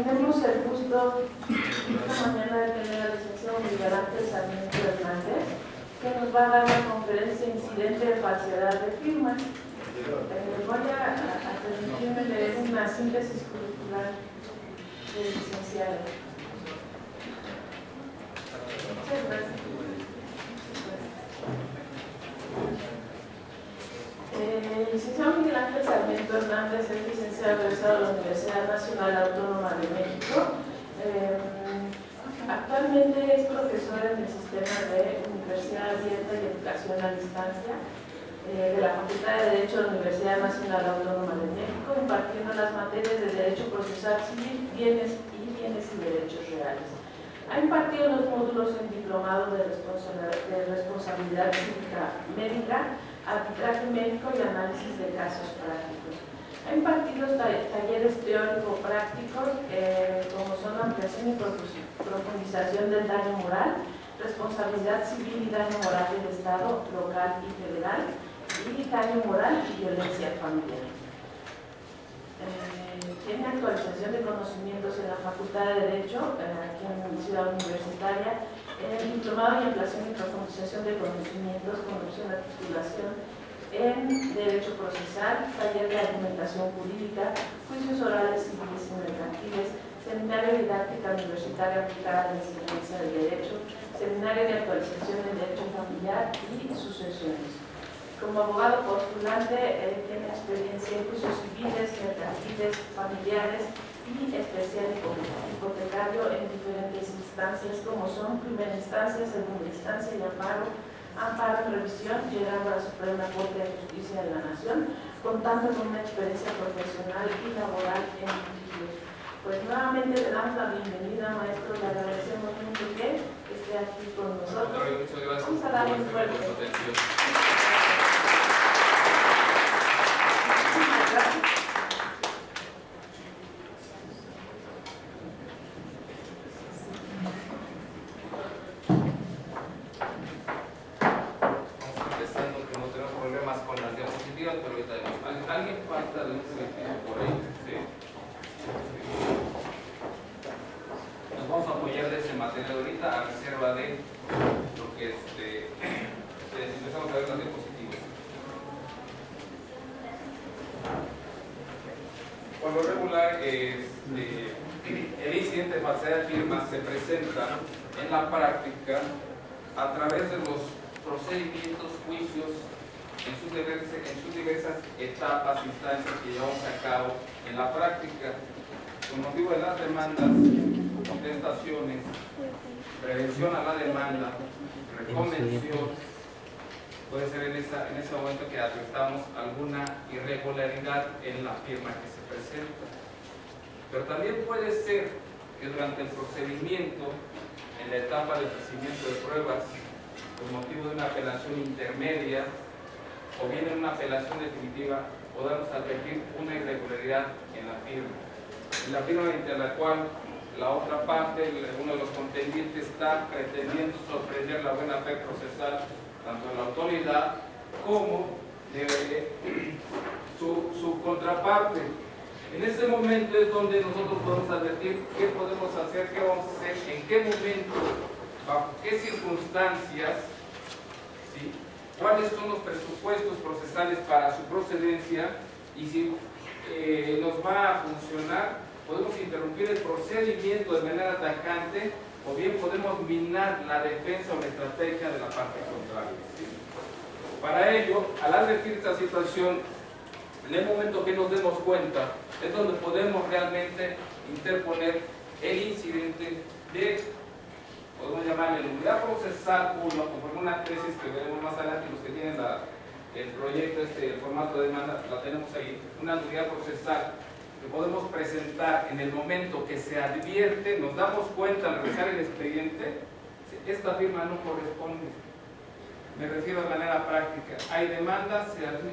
tenemos el gusto esta mañana de tener al licenciado Miguel Ángel Sarmiento Hernández, que nos va a dar la conferencia Incidente de falsedad de firmas. Voy a permitirme leer una síntesis curricular del licenciado. Muchas gracias. El licenciado Miguel Ángel Sarmiento Hernández es licenciado egresado de la Universidad Nacional Autónoma de México. Actualmente es profesor en el sistema de Universidad Abierta y Educación a Distancia de la Facultad de Derecho de la Universidad Nacional Autónoma de México, impartiendo las materias de Derecho Procesal Civil, Bienes y Derechos Reales. Ha impartido los módulos en Diplomado de Responsabilidad Cívica Médica, Arbitraje Médico y Análisis de Casos Prácticos. Ha impartido talleres teórico-prácticos como son ampliación y profundización del daño moral, responsabilidad civil y daño moral del Estado, local y federal, y daño moral y violencia familiar. Tiene actualización de conocimientos en la Facultad de Derecho, aquí en Ciudad Universitaria, en el Diplomado de Ampliación y Profundización de Conocimientos con opción de titulación en Derecho Procesal, taller de argumentación jurídica, juicios orales, civiles y mercantiles, seminario de didáctica universitaria aplicada a la enseñanza del derecho, seminario de actualización del derecho familiar y sucesiones. Como abogado postulante, tiene experiencia en juicios civiles, mercantiles, familiares y especial hipotecario en diferentes instancias, como son primera instancia, segunda instancia y amparo en revisión, llegando a la Suprema Corte de Justicia de la Nación, contando con una experiencia profesional y laboral en litigios. Pues nuevamente le damos la bienvenida, maestro, le agradecemos mucho que esté aquí con nosotros. Muchas gracias. Vamos a darle un fuerte. ¿Alguien falta de un selectivo por ahí? ¿Sí? Nos vamos a apoyar de ese material ahorita a reserva de lo que empezamos a ver las diapositivas. Por lo regular, el incidente de falsedad de firmas se presenta en la práctica a través de los procedimientos, juicios, en sus diversas etapas, instancias que llevamos a cabo en la práctica, con motivo de las demandas, contestaciones, prevención a la demanda, reconvención. Puede ser en ese momento que advirtamos alguna irregularidad en la firma que se presenta. Pero también puede ser que durante el procedimiento, en la etapa de ofrecimiento de pruebas, con motivo de una apelación intermedia, o bien en una apelación definitiva, podamos advertir una irregularidad en la firma entre la cual la otra parte, uno de los contendientes, está pretendiendo sorprender la buena fe procesal tanto de la autoridad como de su contraparte. En ese momento es donde nosotros podemos advertir qué podemos hacer, qué vamos a hacer, en qué momento, bajo qué circunstancias, ¿sí?, cuáles son los presupuestos procesales para su procedencia, y si nos va a funcionar, podemos interrumpir el procedimiento de manera tajante, o bien podemos minar la defensa o la estrategia de la parte contraria, ¿sí? Para ello, al advertir esta situación, en el momento que nos demos cuenta, es donde podemos realmente interponer el incidente de, podemos llamarle, unidad procesal 1, conforme una tesis que veremos más adelante, los que tienen el proyecto, el formato de demanda, la tenemos ahí, una unidad procesal que podemos presentar en el momento que se advierte, nos damos cuenta al revisar el expediente, esta firma no corresponde. Me refiero de manera práctica, hay demandas,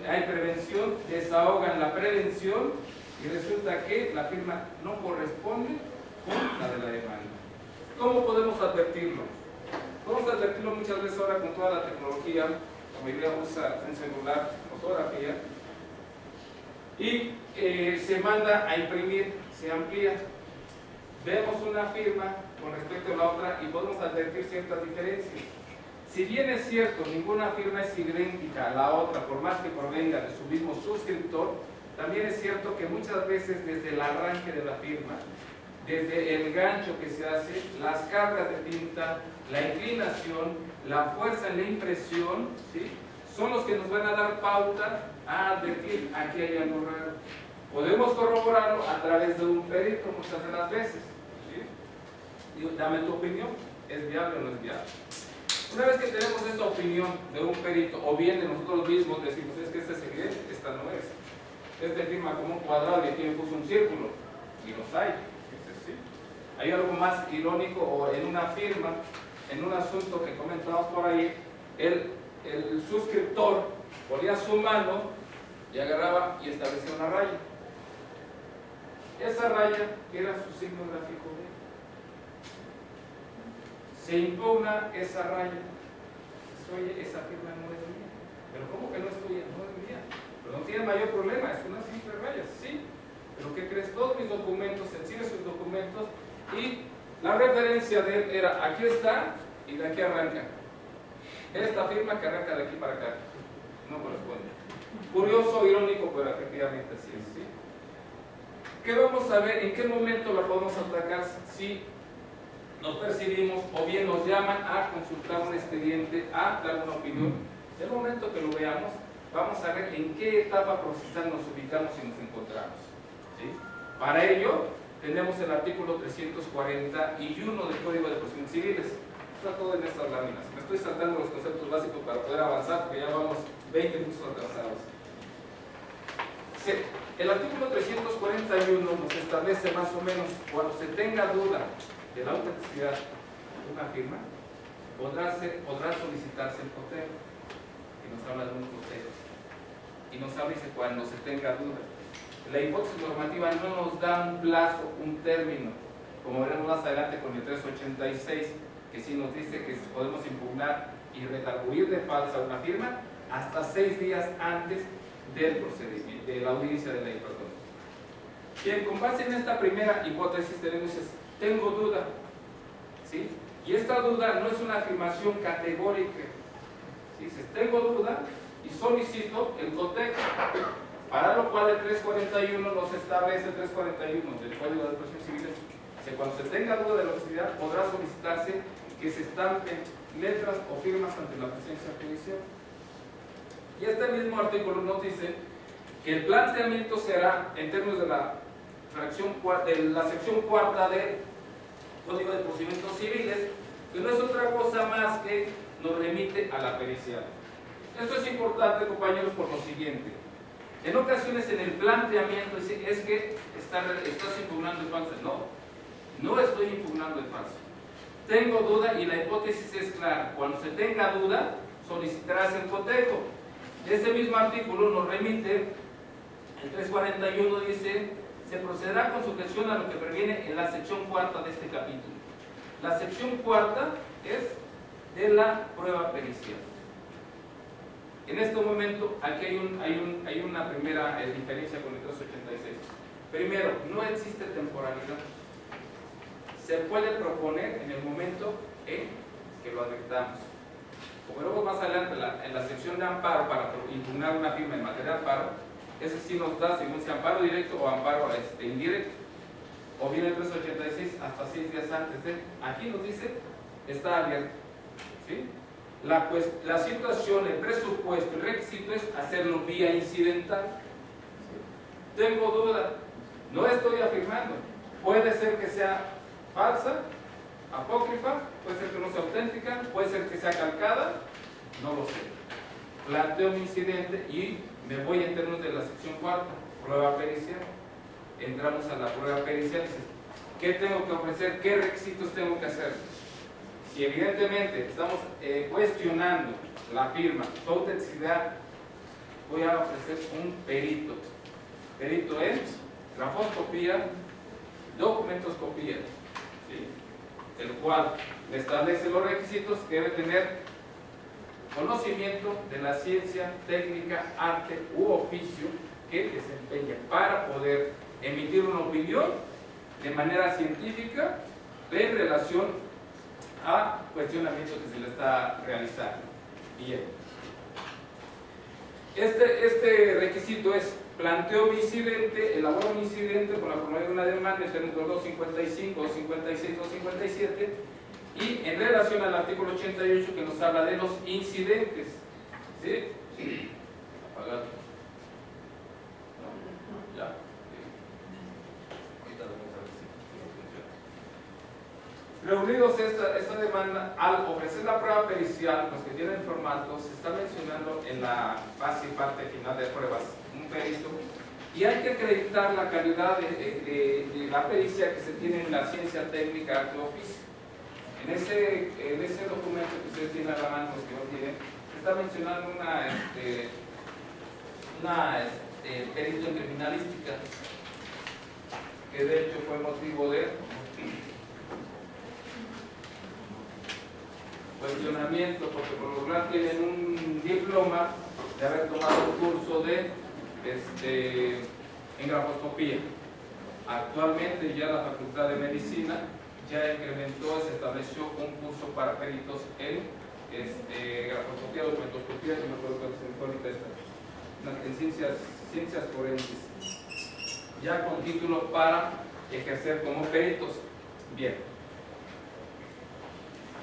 hay prevención, desahogan la prevención y resulta que la firma no corresponde con la de la demanda. ¿Cómo podemos advertirlo? Podemos advertirlo muchas veces ahora con toda la tecnología, la mayoría usa en celular, fotografía, y se manda a imprimir, se amplía. vemos una firma con respecto a la otra y podemos advertir ciertas diferencias. Si bien es cierto, ninguna firma es idéntica a la otra, por más que provenga de su mismo suscriptor, también es cierto que muchas veces desde el arranque de la firma, desde el gancho que se hace, las cargas de tinta, la inclinación, la fuerza en la impresión, ¿sí?, son los que nos van a dar pauta a advertir aquí hay algo raro. Podemos corroborarlo a través de un perito muchas de las veces, ¿sí? Digo, dame tu opinión, ¿es viable o no es viable? Una vez que tenemos esta opinión de un perito, o bien de nosotros mismos, decimos, es que esta es evidente, esta no es. Este firma como un cuadrado y aquí me puso un círculo, y los hay. ¿Sí? Hay algo más irónico, o en una firma, en un asunto que comentamos por ahí, el suscriptor ponía su mano y agarraba y establecía una raya. Esa raya era su signo gráfico B. Se impugna esa raya. Oye, esa firma no es mía. Pero ¿cómo que no es tuya? No es mía. Pero no tiene mayor problema, es una simple raya. Sí. Pero ¿qué crees? Todos mis documentos, exhibe sus documentos y la referencia de él era aquí está y de aquí arranca. Esta firma que arranca de aquí para acá. No corresponde. Curioso, irónico, pero efectivamente así es. ¿Sí? ¿Qué vamos a ver? ¿En qué momento la podemos atacar si nos percibimos o bien nos llaman a consultar un expediente, a dar una opinión? En el momento que lo veamos, vamos a ver en qué etapa procesal nos ubicamos y nos encontramos. ¿Sí? Para ello, tenemos el artículo 341 del Código de Procedimientos Civiles. Está todo en estas láminas. Me estoy saltando los conceptos básicos para poder avanzar, porque ya vamos 20 minutos atrasados. El artículo 341 nos establece más o menos, cuando se tenga duda de la autenticidad de una firma, podrá solicitarse el cotejo, y nos habla de un cotejo, y nos habla dice cuando se tenga duda. La hipótesis normativa no nos da un plazo, un término, como veremos más adelante con el 386, que sí nos dice que podemos impugnar y redarguir de falsa una firma hasta 6 días antes del procedimiento, de la audiencia de ley, perdón. Bien, con base en esta primera hipótesis tengo duda, ¿sí? Y esta duda no es una afirmación categórica, ¿sí? Dice, tengo duda y solicito el cotejo, para lo cual el 341 nos establece, el 341 del Código de Procedimientos Civiles, que cuando se tenga duda de la autenticidad podrá solicitarse que se estampen letras o firmas ante la presencia judicial. Y este mismo artículo nos dice que el planteamiento será en términos de la sección cuarta del Código de Procedimientos Civiles, que no es otra cosa más que nos remite a la pericial. Esto es importante, compañeros, por lo siguiente. En ocasiones en el planteamiento es que estás impugnando el falso. No estoy impugnando el falso. Tengo duda y la hipótesis es clara. Cuando se tenga duda, solicitarás el cotejo. Este mismo artículo nos remite, el 341 dice, se procederá con sujeción a lo que previene en la sección cuarta de este capítulo. La sección cuarta es de la prueba pericial. En este momento, aquí hay una primera diferencia con el 386. Primero, no existe temporalidad. Se puede proponer en el momento en que lo advirtamos. Como veremos más adelante en la sección de amparo para impugnar una firma en materia de amparo, ese sí nos da según sea amparo directo o amparo indirecto. O bien el 386 hasta 6 días antes de. Aquí nos dice, está abierto. ¿Sí? La situación, el presupuesto, el requisito es hacerlo vía incidental. ¿Sí? Tengo duda, no estoy afirmando. Puede ser que sea falsa, apócrifa, puede ser que no sea auténtica, puede ser que sea calcada, no lo sé. Planteo mi incidente y me voy en términos de la sección cuarta, prueba pericial. Entramos a la prueba pericial y dices, ¿qué tengo que ofrecer? ¿Qué requisitos tengo que hacer? Si evidentemente estamos cuestionando la firma, su autenticidad, voy a ofrecer un perito. Perito es grafoscopía, documentoscopía, ¿sí? El cual me establece los requisitos que debe tener conocimiento de la ciencia, técnica, arte u oficio que desempeña para poder emitir una opinión de manera científica en relación a cuestionamiento que se le está realizando. Bien. Este requisito es: planteo mi incidente, elaboro mi incidente con la formalidad de una demanda entre los 255, 256, 257, y en relación al artículo 88 que nos habla de los incidentes. ¿Sí? Apagado. No, ya. Ahorita vamos a ver si funciona. Reunidos esta demanda, al ofrecer la prueba pericial, los que tienen formato, se está mencionando en la fase y parte final de pruebas un perito, y hay que acreditar la calidad de la pericia que se tiene en la ciencia técnica arte oficio. En ese documento que ustedes tienen a la mano, los que no tienen, se está mencionando una perito en criminalística, que de hecho fue motivo de cuestionamiento, porque por lo general tienen un diploma de haber tomado un curso en grafoscopía. Actualmente ya la Facultad de Medicina ya incrementó, se estableció un curso para peritos en grafoscopía, documentoscopía, no me acuerdo cuál es ahorita en ciencias forenses, ya con título para ejercer como peritos. Bien.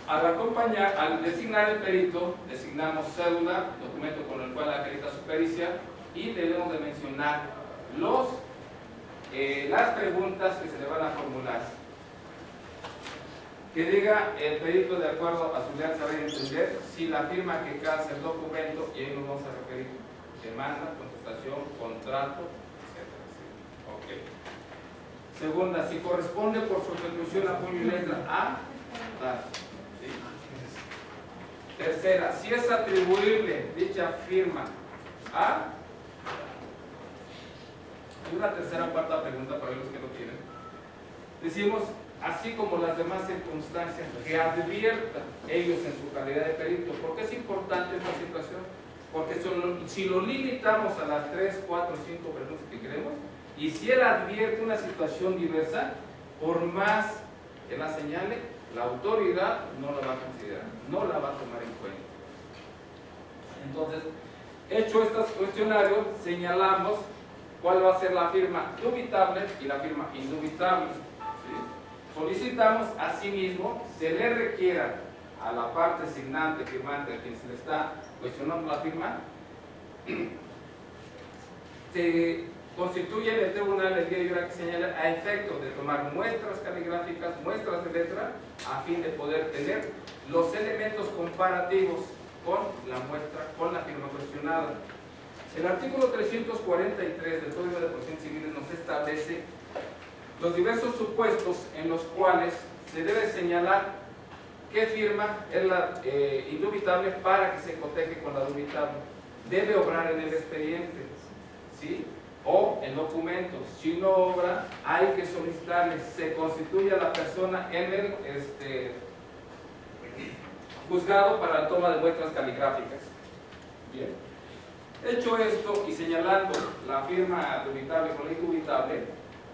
Al designar el perito, designamos cédula, documento con el cual acredita su pericia, y debemos de mencionar las preguntas que se le van a formular. Que diga el perito, de acuerdo a su leal saber y entender, si la firma que calza el documento, y ahí nos vamos a referir: demanda, contestación, contrato, etc. Okay. Segunda, si corresponde por su ejecución a puño y letra a tal. ¿Sí? Tercera, si es atribuible dicha firma a. Y una tercera cuarta pregunta para los que lo tienen. Decimos: así como las demás circunstancias que adviertan ellos en su calidad de perito. ¿Por qué es importante esta situación? Porque si lo limitamos a las 3, 4, 5 preguntas que queremos, y si él advierte una situación diversa, por más que la señale, la autoridad no la va a considerar, no la va a tomar en cuenta. Entonces, hecho estos cuestionarios, señalamos cuál va a ser la firma dubitable y la firma indubitable. ¿Sí? Solicitamos asimismo se le requiera a la parte signante, firmante, a quien se le está cuestionando la firma, se constituye en el tribunal el día y hora que señala a efecto de tomar muestras caligráficas, muestras de letra, a fin de poder tener los elementos comparativos con la muestra, con la firma cuestionada. El artículo 343 del Código de Procedimientos Civiles nos establece los diversos supuestos en los cuales se debe señalar qué firma es la indubitable para que se coteje con la dubitable. Debe obrar en el expediente, ¿sí? O en documentos. Si no obra, hay que solicitarle, se constituya la persona en el juzgado para la toma de muestras caligráficas. Bien. Hecho esto y señalando la firma dubitable con la indubitable,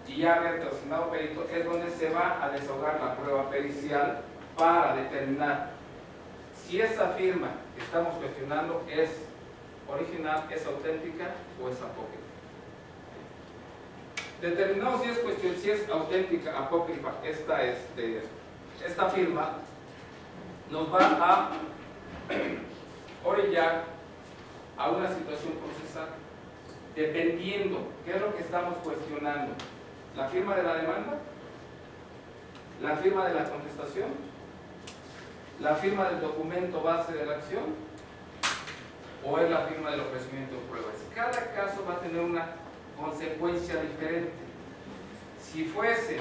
y ya haber designado perito, es donde se va a desahogar la prueba pericial para determinar si esa firma que estamos cuestionando es original, es auténtica o es apócrifa. Determinado si es auténtica, apócrifa, esta firma nos va a orillar a una situación procesal, dependiendo qué es lo que estamos cuestionando: la firma de la demanda, la firma de la contestación, la firma del documento base de la acción, o es la firma del ofrecimiento de pruebas. Cada caso va a tener una consecuencia diferente. Si fuese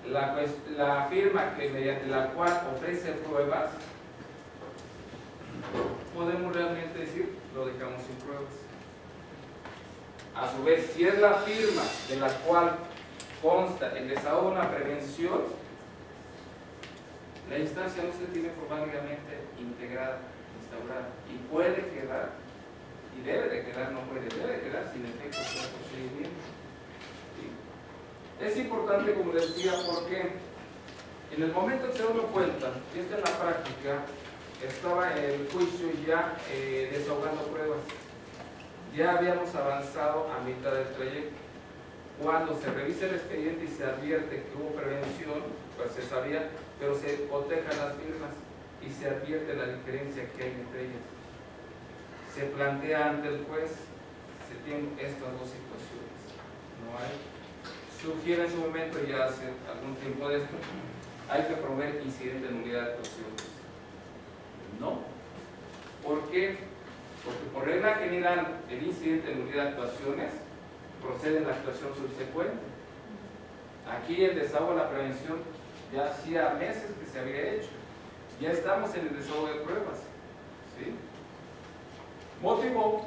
la firma que mediante la cual ofrece pruebas, podemos realmente decir lo dejamos sin pruebas. A su vez, si es la firma de la cual consta el desahogo de una prevención, la instancia no se tiene formalmente integrada, instaurada, y puede quedar, y debe de quedar, no puede, debe de quedar sin efecto del procedimiento. ¿Sí? Es importante, como les decía, porque en el momento que se da cuenta, y esta en la práctica, estaba en el juicio ya desahogando pruebas. Ya habíamos avanzado a mitad del trayecto. Cuando se revisa el expediente y se advierte que hubo prevención, pues se sabía, pero se cotejan las firmas y se advierte la diferencia que hay entre ellas. Se plantea ante el juez, se tienen estas dos situaciones. No hay. Sugiere en su momento, ya hace algún tiempo de esto, hay que promover incidente de nulidad de actuaciones. No. ¿Por qué? Porque por regla general el incidente de nulidad de actuaciones procede en la actuación subsecuente. Aquí el desahogo de la prevención ya hacía meses que se había hecho. Ya estamos en el desahogo de pruebas. ¿Sí? Motivo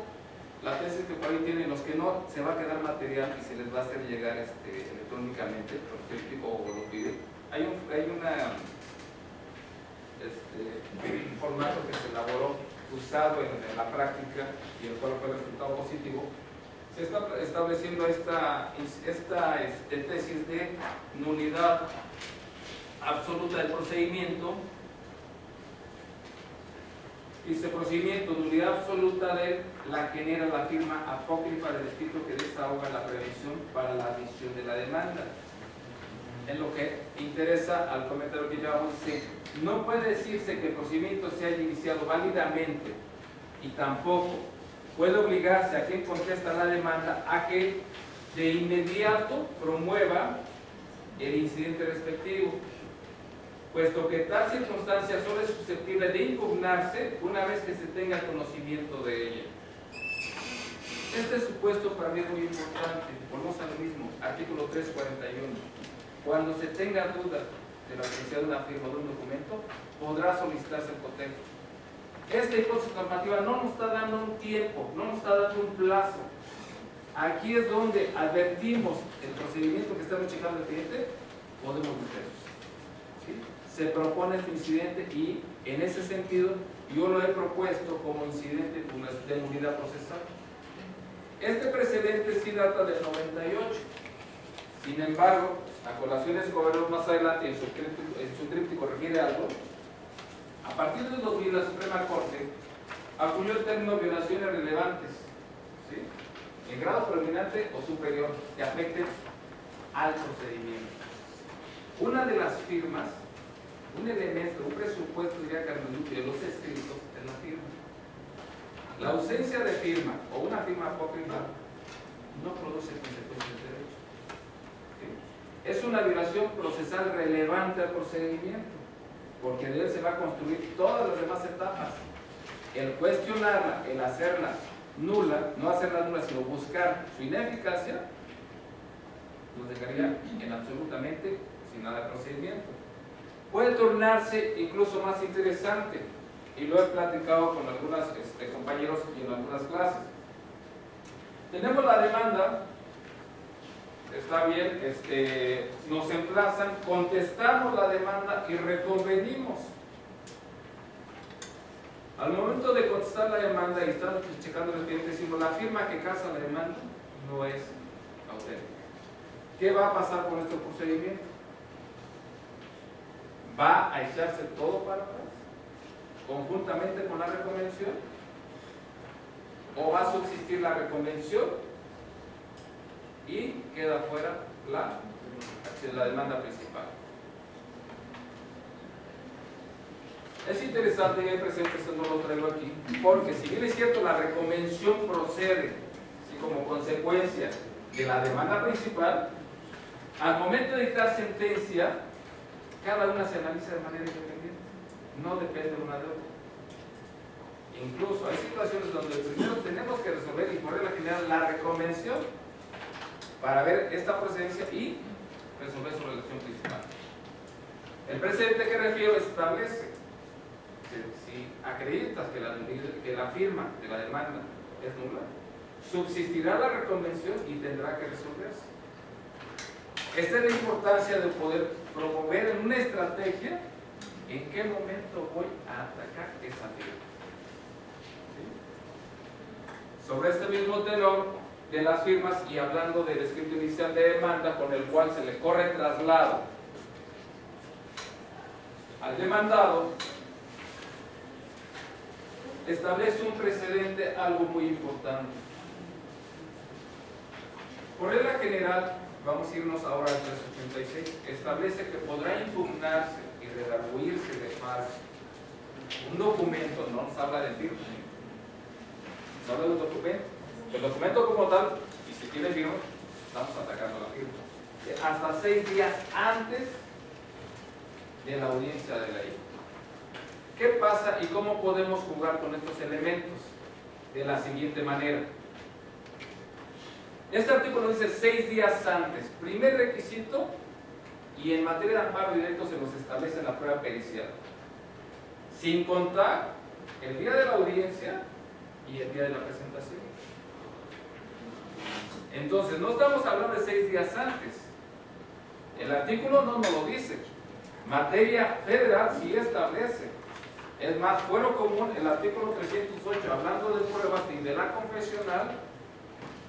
la tesis que por ahí tienen los que no, se va a quedar material y se les va a hacer llegar electrónicamente, porque el tipo lo pide. Hay un formato que se elaboró usado en la práctica y el cual fue el resultado positivo. Se está estableciendo esta tesis de nulidad absoluta del procedimiento. Dice procedimiento, nulidad absoluta de la genera la firma apócrifa del escrito que desahoga la prevención para la admisión de la demanda. En lo que interesa al comentario que llevamos, dice, no puede decirse que el procedimiento se haya iniciado válidamente y tampoco puede obligarse a quien contesta la demanda a que de inmediato promueva el incidente respectivo, puesto que tal circunstancia solo es susceptible de impugnarse una vez que se tenga conocimiento de ella. Este supuesto para mí es muy importante. Volvemos a lo mismo, artículo 341. Cuando se tenga duda de la ausencia de una firma o de un documento, podrá solicitarse el cotejo. Esta hipótesis normativa no nos está dando un tiempo, no nos está dando un plazo. Aquí es donde advertimos el procedimiento que estamos checando el cliente, podemos meternos. ¿Sí? Se propone este incidente y en ese sentido yo lo he propuesto como incidente de nulidad procesal. Este precedente sí data del 98. Sin embargo, a colación de su gobierno más adelante en su tríptico refiere algo. A partir del 2000 la Suprema Corte acuñó el término violaciones relevantes, ¿sí?, en grado predominante o superior que afecten al procedimiento. Una de las firmas, un elemento, un presupuesto, diría Carmen Luque, de los escritos es la firma. La ausencia de firma o una firma apócrifa no produce consecuencias de derecho. ¿Sí? Es una violación procesal relevante al procedimiento, porque de él se va a construir todas las demás etapas. El cuestionarla, el hacerla nula, no hacerla nula, sino buscar su ineficacia, nos dejaría en absolutamente sin nada de procedimiento. Puede tornarse incluso más interesante, y lo he platicado con algunos compañeros y en algunas clases. Tenemos la demanda, está bien, nos emplazan, contestamos la demanda y reconvenimos. Al momento de contestar la demanda y estamos checando el expediente, decimos la firma que casa la demanda no es auténtica. ¿Qué va a pasar con este procedimiento? ¿Va a echarse todo para atrás conjuntamente con la reconvención? ¿O va a subsistir la reconvención y queda fuera la demanda principal? Es interesante que presente, esto no lo traigo aquí, porque si bien es cierto la reconvención procede, ¿sí?, como consecuencia de la demanda principal, al momento de dictar sentencia, cada una se analiza de manera independiente, no depende una de otra. Incluso hay situaciones donde primero tenemos que resolver y por regla general la reconvención para ver esta procedencia y resolver su relación principal. El precedente que refiero establece, si acreditas que la firma de la demanda es nula, subsistirá la reconvención y tendrá que resolverse. Esta es la importancia de poder promover en una estrategia en qué momento voy a atacar esa firma. ¿Sí? Sobre este mismo tenor, de las firmas y hablando del escrito inicial de demanda con el cual se le corre traslado al demandado, establece un precedente algo muy importante. Por regla general, vamos a irnos ahora al 386, establece que podrá impugnarse y redarguirse de parte un documento, no nos habla del firma, nos habla del documento. El documento como tal, y si tiene firma, estamos atacando la firma. Hasta 6 días antes de la audiencia de la ley. ¿Qué pasa y cómo podemos jugar con estos elementos? De la siguiente manera. Este artículo dice 6 días antes. Primer requisito, y en materia de amparo directo se nos establece en la prueba pericial. Sin contar el día de la audiencia y el día de la presentación. Entonces, no estamos hablando de 6 días antes. El artículo no nos lo dice. Materia federal sí establece. Es más, fuero común, el artículo 308, hablando de pruebas y de la confesional,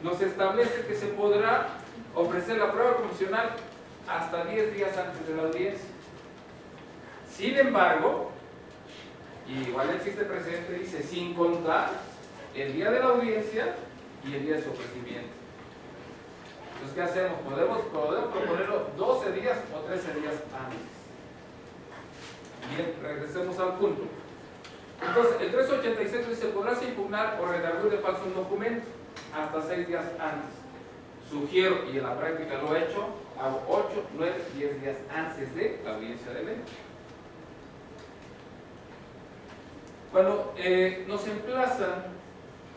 nos establece que se podrá ofrecer la prueba confesional hasta 10 días antes de la audiencia. Sin embargo, igual existe precedente, dice, sin contar el día de la audiencia y el día de su ofrecimiento. Entonces, ¿qué hacemos? Podemos proponerlo 12 días o 13 días antes. Bien, regresemos al punto. Entonces, el 386 dice, podrás impugnar o redarguir de falso un documento hasta 6 días antes. Sugiero, y en la práctica lo he hecho, hago 8, 9, 10 días antes de la audiencia de ley. Cuando nos emplazan,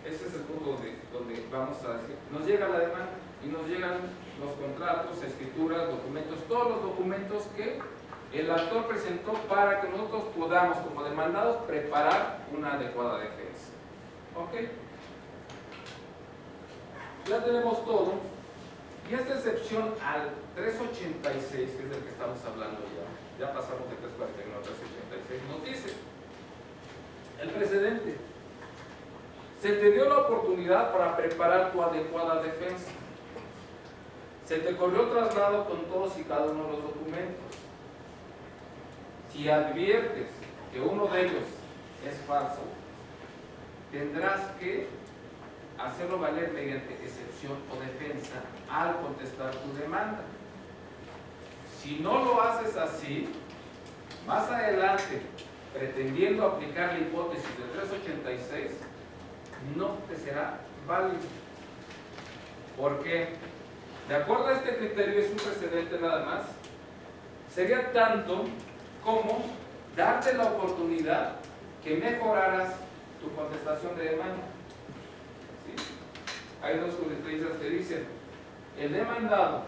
ese es el punto donde vamos a decir, nos llega la demanda y nos llegan los contratos, escrituras, documentos, todos los documentos que el actor presentó para que nosotros podamos, como demandados, preparar una adecuada defensa. ¿Ok? Ya tenemos todo. Y esta excepción al 386, que es del que estamos hablando ya pasamos de 341 a 386, nos dice el precedente. Se te dio la oportunidad para preparar tu adecuada defensa. Se te corrió traslado con todos y cada uno de los documentos. Si adviertes que uno de ellos es falso, tendrás que hacerlo valer mediante excepción o defensa al contestar tu demanda. Si no lo haces así, más adelante, pretendiendo aplicar la hipótesis del 386, no te será válido. ¿Por qué? De acuerdo a este criterio, es un precedente nada más, sería tanto como darte la oportunidad que mejoraras tu contestación de demanda. ¿Sí? Hay dos jurisprudencias que dicen, el demandado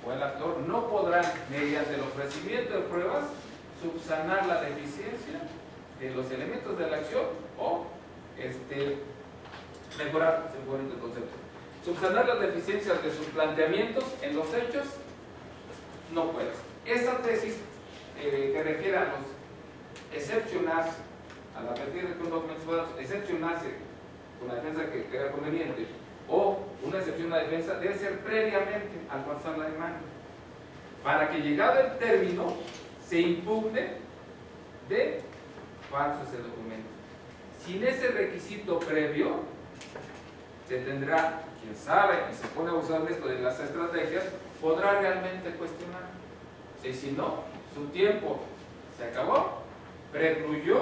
o el actor no podrán, mediante el ofrecimiento de pruebas, subsanar la deficiencia de los elementos de la acción o mejorar, se pone el concepto. Subsanar las deficiencias de sus planteamientos en los hechos, no puedes. Esa tesis que refiere a los excepcionarse, a la partir de que un documento pueda excepcionarse con la defensa que crea conveniente, o una excepción a la defensa, debe ser previamente al pasar la demanda, para que llegado el término se impugne de falso ese documento. Sin ese requisito previo, se tendrá, quien sabe y se pone a usar de esto de las estrategias, podrá realmente cuestionar. Y si no, su tiempo se acabó, precluyó,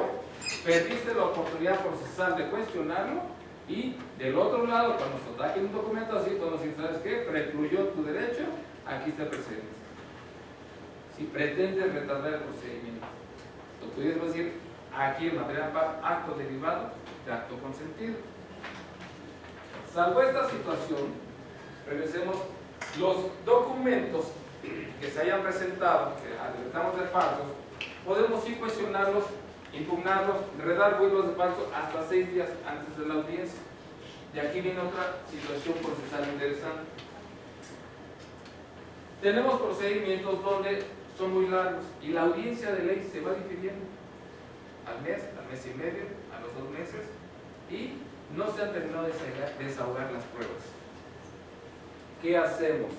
perdiste la oportunidad procesal de cuestionarlo, y del otro lado, cuando se ataque un documento así, cuando se ¿sabes qué? Precluyó tu derecho, aquí está presente. Si pretendes retardar el procedimiento, lo pudieras decir aquí en materia de acto derivado de acto consentido. Salvo esta situación, regresemos, los documentos que se hayan presentado, que advertamos de falsos, podemos sí cuestionarlos, impugnarlos, redarguirlos de falso hasta 6 días antes de la audiencia. Y aquí viene otra situación procesal interesante. Tenemos procedimientos donde son muy largos y la audiencia de ley se va difiriendo al mes y medio, a los 2 meses, y no se han terminado de desahogar las pruebas. ¿qué hacemos?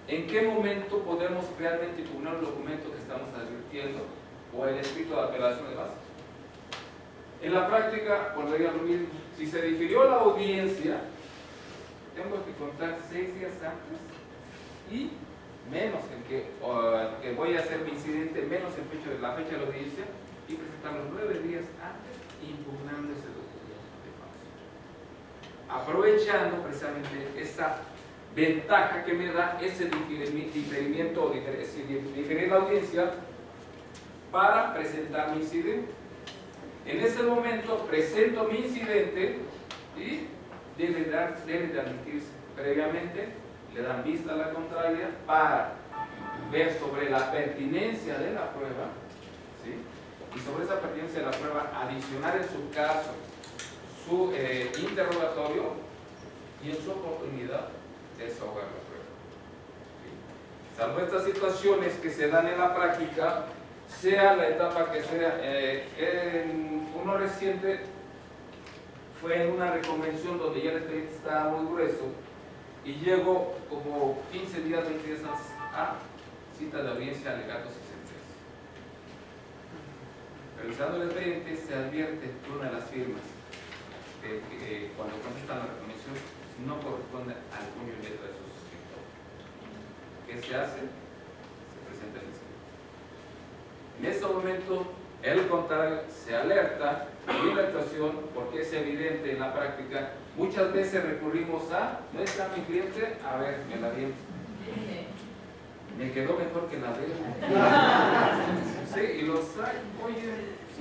¿En qué momento podemos realmente impugnar un documento que estamos advirtiendo o el escrito de apelación de base? En la práctica, volvería lo mismo. Si se difirió la audiencia, tengo que contar 6 días antes y menos que voy a hacer mi incidente, menos en la fecha de la audiencia, y presentarlo 9 días antes impugnando ese documento de falso. Aprovechando precisamente esa ventaja que me da ese diferimiento o diferir la audiencia para presentar mi incidente. En ese momento presento mi incidente y debe de admitirse previamente, le dan vista a la contraria para ver sobre la pertinencia de la prueba, ¿sí? Y sobre esa pertinencia de la prueba adicionar en su caso su interrogatorio y en su oportunidad desahogar la prueba, ¿sí? Salvo estas situaciones que se dan en la práctica, sea la etapa que sea, uno reciente fue en una reconvención donde ya el expediente estaba muy grueso y llegó como 15 días, 20 días antes a cita de audiencia, alegatos y sentencia. Revisando el expediente se advierte que una de las firmas que cuando contestan la reconvención no corresponde al puño y letra de su suscriptor. ¿Qué se hace? Se presenta el escrito. En ese momento, el contrario se alerta y la actuación, porque es evidente en la práctica, muchas veces recurrimos a, ¿no está mi cliente? A ver, me la viento. Me quedó mejor que la de él. Sí, y los hay, oye,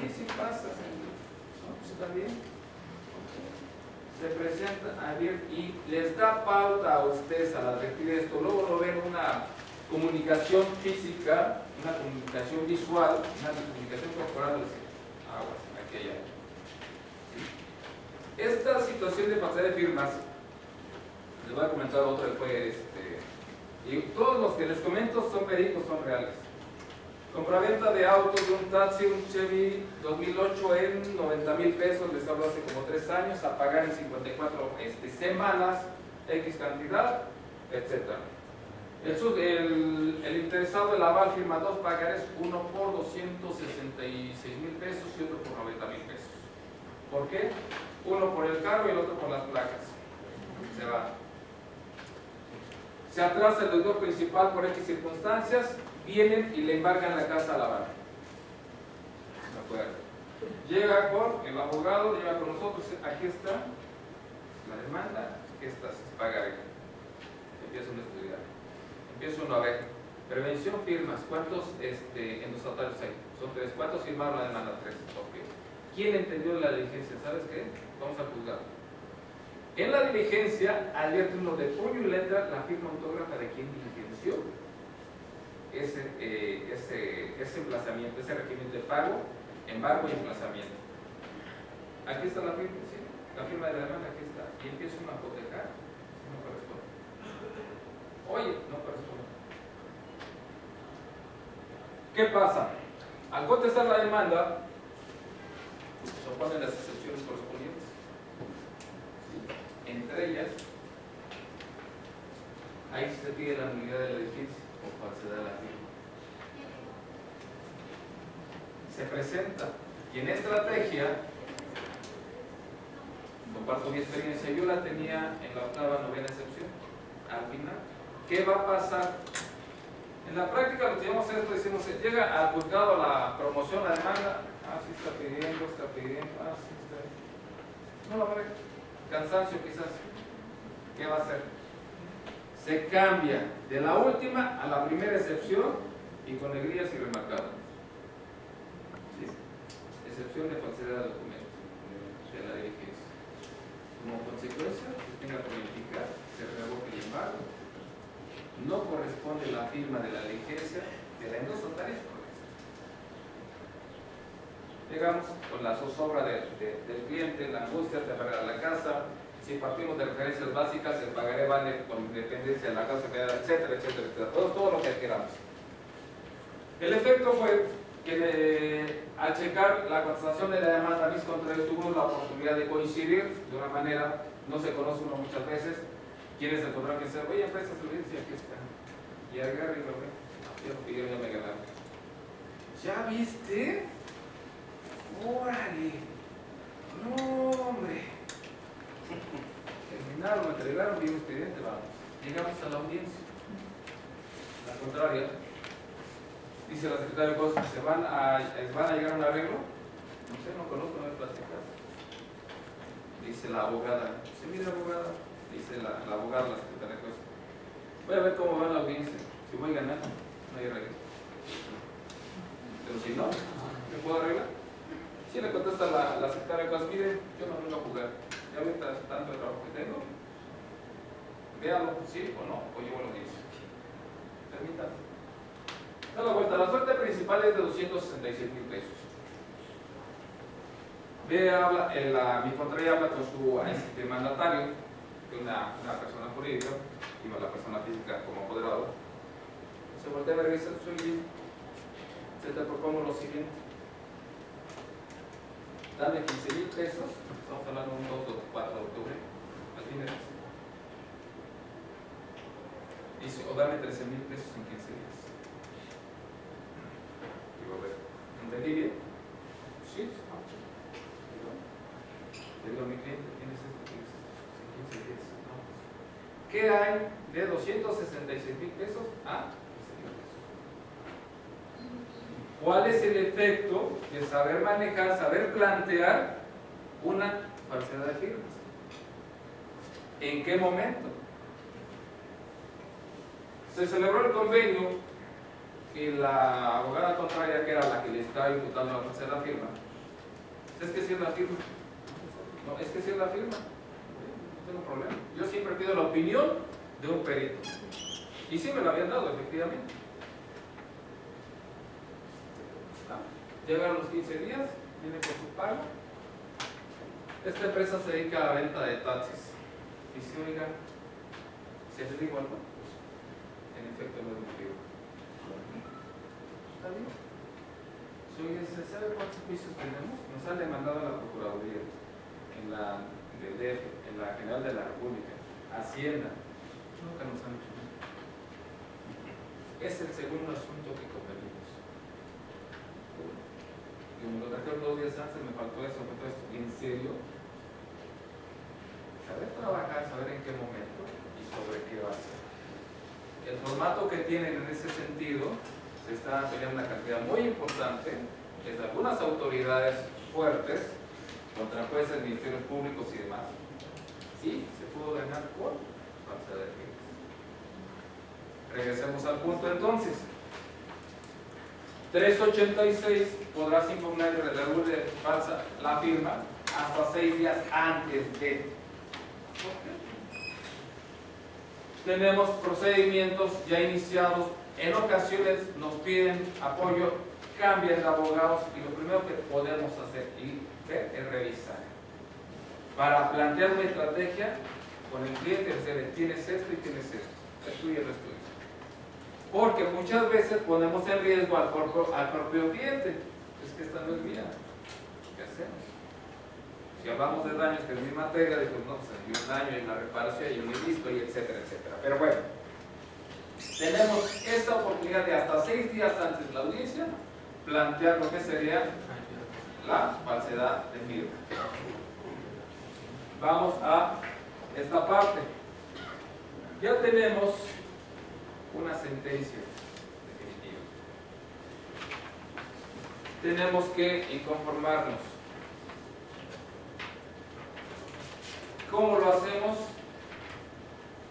sí pasa. ¿No? Pues está bien. Se presenta abierto y les da pauta a ustedes al advertir esto. Luego lo ven una comunicación física, una comunicación visual, una comunicación corporal, aguas, aquella. ¿Sí? Esta situación de falsedad de firmas, les voy a comentar otra que fue y todos los que les comento son verídicos, son reales. Compraventa de autos de un taxi, un Chevy 2008 en 90,000 pesos, les hablo hace como 3 años, a pagar en 54 semanas, X cantidad, etc. El interesado del aval firma 2 pagarés, uno por 266,000 pesos y otro por 90,000 pesos. ¿Por qué? Uno por el carro y el otro por las placas. Se va. Se atrasa el deudor principal por X circunstancias, vienen y le embargan la casa al aval. ¿De acuerdo? Llega con el abogado, llega con nosotros, aquí está la demanda, esta se pagaré. Empieza uno a estudiar. Empieza uno a ver, prevención, firmas, ¿cuántos endostatarios hay? Son 3. ¿Cuántos firmaron la demanda? 3. Okay. ¿Quién entendió la diligencia? ¿Sabes qué? Vamos al juzgado. En la diligencia advierte uno de puño y letra la firma autógrafa de quien diligenció ese emplazamiento, ese requerimiento de pago, embargo y emplazamiento. Aquí está la firma, ¿sí? La firma de la demanda, aquí está. Y empieza uno a cotejar, no corresponde. Oye, no corresponde. ¿Qué pasa? Al contestar la demanda, se oponen las excepciones correspondientes. ¿Sí? Entre ellas, ahí se pide la nulidad del edificio o falsedad de la firma. Se presenta. Y en estrategia, comparto mi experiencia, yo la tenía en la 8ª, 9ª excepción. Al final, ¿qué va a pasar? En la práctica lo que llevamos esto, decimos, llega al juzgado la promoción, la demanda, sí está pidiendo, sí está. No va a haber cansancio quizás. ¿Qué va a hacer? Se cambia de la última a la primera excepción y con negrillas y remarcado. ¿Sí? Excepción de falsedad de documentos de la diligencia. Como consecuencia, se tenga que verificar, se revoque el embargo. No corresponde la firma de la diligencia de la endosotaria. Llegamos con la zozobra del cliente, la angustia de pagar la casa. Si partimos de referencias básicas, el pagaré vale con independencia de la casa, etcétera, etcétera, etcétera. Todo lo que queramos. El efecto fue que al checar la contestación de la demanda, mis contrarios tuvimos la oportunidad de coincidir de una manera, no se conoce uno muchas veces, ¿Quién es el contrato que dice, oye, empresa servicio, aquí está? Y agarra y lo ve. Ya lo pidieron, ya me ganaron. ¿Ya viste? ¡Órale! ¡No, hombre! Terminaron, me entregaron, bien expediente, vamos. Llegamos a la audiencia. La contraria, dice la secretaria de Cosas, ¿van a llegar a un arreglo? No sé, no conozco, no me platicas. Dice la abogada, sí, mira abogada, dice la abogada, la secretaria de Cosas. Voy a ver cómo va la audiencia. Si voy a ganar, no hay arreglo. Pero si no, ¿me puedo arreglar? Si le contesta la secretaria de Cosas, mire, yo no vengo a jugar. Ya ahorita tanto el trabajo que tengo. Véalo, sí o no, o llevo la audiencia. Permítanme. Da la vuelta. La suerte principal es de 266,000 pesos. Mi contraria habla con su mandatario, de una persona jurídica, y la persona física como apoderado. Se voltea a ver y dice, oye, se te propongo lo siguiente. Dame 15,000 pesos, estamos hablando de un 2 o 4 de octubre, al fin de mes. Dice, o dame 13,000 pesos en 15 días. Digo, a ver, ¿entendí bien? Sí, le digo a mi cliente, tienes esto, en 15 días. No, pues, ¿qué hay de 266,000 pesos a 13,000 pesos? ¿Cuál es el efecto de saber manejar, saber plantear una falsedad de firmas? ¿En qué momento? Se celebró el convenio y la abogada contraria, que era la que le estaba imputando la falsedad de la firma, es que si es la firma. No, es que si es la firma. No tengo problema. Yo siempre pido la opinión de un perito. Y sí me la habían dado, efectivamente. Llegaron los 15 días, viene por su pago. Esta empresa se dedica a la venta de taxis. Y si, oiga, si les digo algo, pues, en efecto no es motivo. ¿Está bien? Si, oiga, ¿se sabe cuántos juicios tenemos? Nos han demandado a la Procuraduría, en la del DF, en la General de la República, Hacienda. Nunca nos han hecho nada. Es el segundo asunto que convenimos. Y me lo trajeron 2 días antes, me faltó eso, me faltó esto. ¿En serio? Saber trabajar, saber en qué momento y sobre qué va a ser. El formato que tienen en ese sentido, se está peleando una cantidad muy importante desde algunas autoridades fuertes, contra jueces, ministerios públicos y demás. Sí, se pudo ganar por falsedad de firmas. Regresemos al punto entonces. 386 podrás impugnar y redarguir de falsa la firma hasta 6 días antes de. Tenemos procedimientos ya iniciados. En ocasiones nos piden apoyo, cambian de abogados y lo primero que podemos hacer es revisar para plantear una estrategia con el cliente, decirle, tienes esto y tienes esto, esto y el resto. Porque muchas veces ponemos en riesgo al propio cliente. Es que esta no es mía. ¿Qué hacemos? Si hablamos de daños, que es mi materia, digo, no, pues hay un daño en la reparación y un listo, y etcétera, etcétera. Pero bueno, tenemos esta oportunidad de hasta 6 días antes de la audiencia plantear lo que sería la falsedad de firma. Vamos a esta parte. Ya tenemos una sentencia definitiva. Tenemos que inconformarnos. ¿Cómo lo hacemos?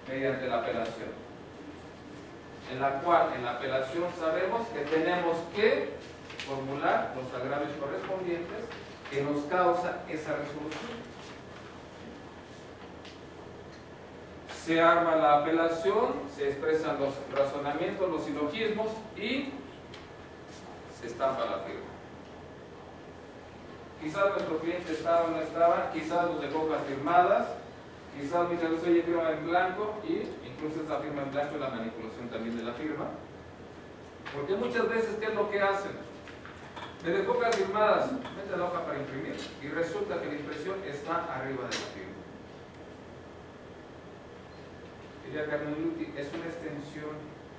Mediante la apelación, en la cual en la apelación sabemos que tenemos que formular los agravios correspondientes que nos causa esa resolución. Se arma la apelación, se expresan los razonamientos, los silogismos y se estampa la firma. Quizás nuestro cliente estaba o no estaba, quizás nos dejó hojas firmadas, quizás muchas veces oye firma en blanco y incluso esa firma en blanco es la manipulación también de la firma. Porque muchas veces, ¿qué es lo que hacen? Me dejó hojas firmadas, mete la hoja para imprimir y resulta que la impresión está arriba de la firma. diría Carmen Luti, es una extensión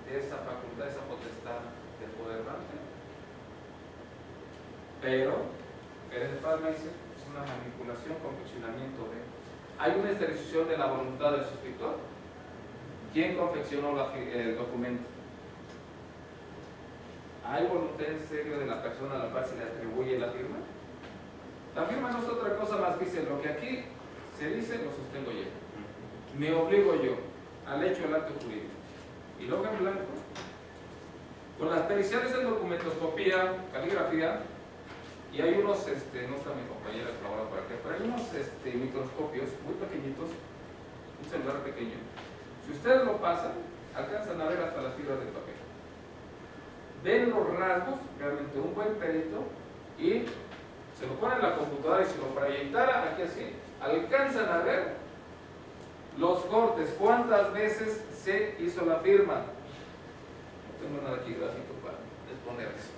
de esa facultad, esa potestad del poder dante. Pero Pérez de Palma dice, es una manipulación, confeccionamiento de... Hay una esterilización de la voluntad del suscriptor. ¿Quién confeccionó el documento? ¿Hay voluntad en serio de la persona a la cual se le atribuye la firma? La firma no es otra cosa más que dice, lo que aquí se dice, lo sostengo yo. Me obligo yo al hecho del acto jurídico. Y luego en blanco, con las periciales del documentoscopía, caligrafía, y hay unos, no está mi compañera que ahora por aquí, pero hay unos microscopios muy pequeñitos, un celular pequeño. Si ustedes lo pasan, alcanzan a ver hasta las fibras del papel. Ven los rasgos, realmente un buen perito, y se lo ponen en la computadora y se lo proyectara aquí así, alcanzan a ver los cortes, cuántas veces se hizo la firma. No tengo nada aquí gráfico para exponerles.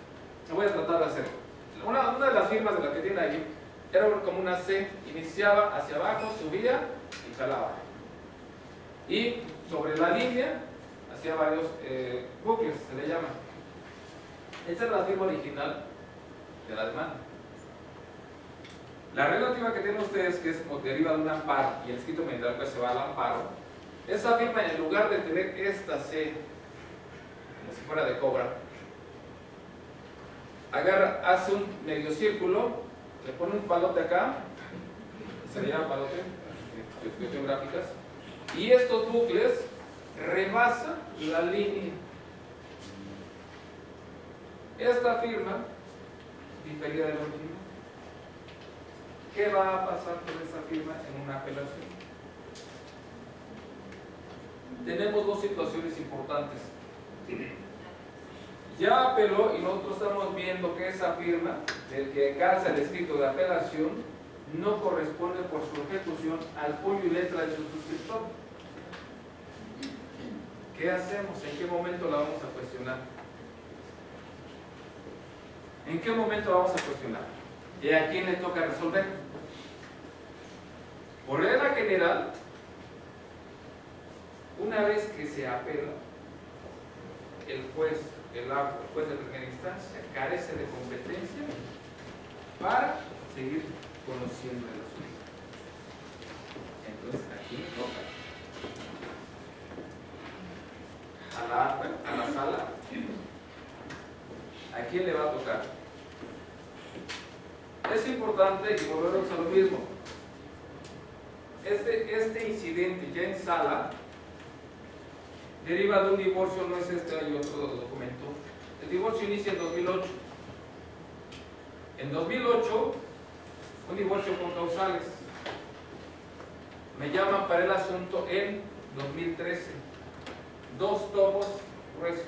Voy a tratar de hacerlo. Una de las firmas de la que tiene ahí era como una C, iniciaba hacia abajo, subía y jalaba. Y sobre la línea hacía varios bucles, se le llama. Esta es la firma original de la demanda. La relativa que tienen ustedes, que es deriva de un amparo y el escrito mediante que se va al amparo, esa firma, en lugar de tener esta C como si fuera de cobra, agarra, hace un medio círculo, le pone un palote acá, se le llama palote, de expresión gráficas, y estos bucles rebasan la línea. Esta firma difería del original. ¿Qué va a pasar con esa firma en una apelación? Tenemos dos situaciones importantes. Ya apeló y nosotros estamos viendo que esa firma, del que calza el escrito de apelación, no corresponde por su ejecución al puño y letra de su suscriptor. ¿Qué hacemos? ¿En qué momento la vamos a cuestionar? ¿En qué momento vamos a cuestionar? ¿Y a quién le toca resolver? Por regla general, una vez que se apela, el juez de primera instancia carece de competencia para seguir conociendo el asunto. Entonces aquí toca a la sala. ¿A quién le va a tocar? Es importante, y volvemos a lo mismo, este incidente ya en sala deriva de un divorcio, no es este, hay otro documento. El divorcio inicia en 2008. En 2008, un divorcio con causales. Me llaman para el asunto en 2013. 2 tomos gruesos.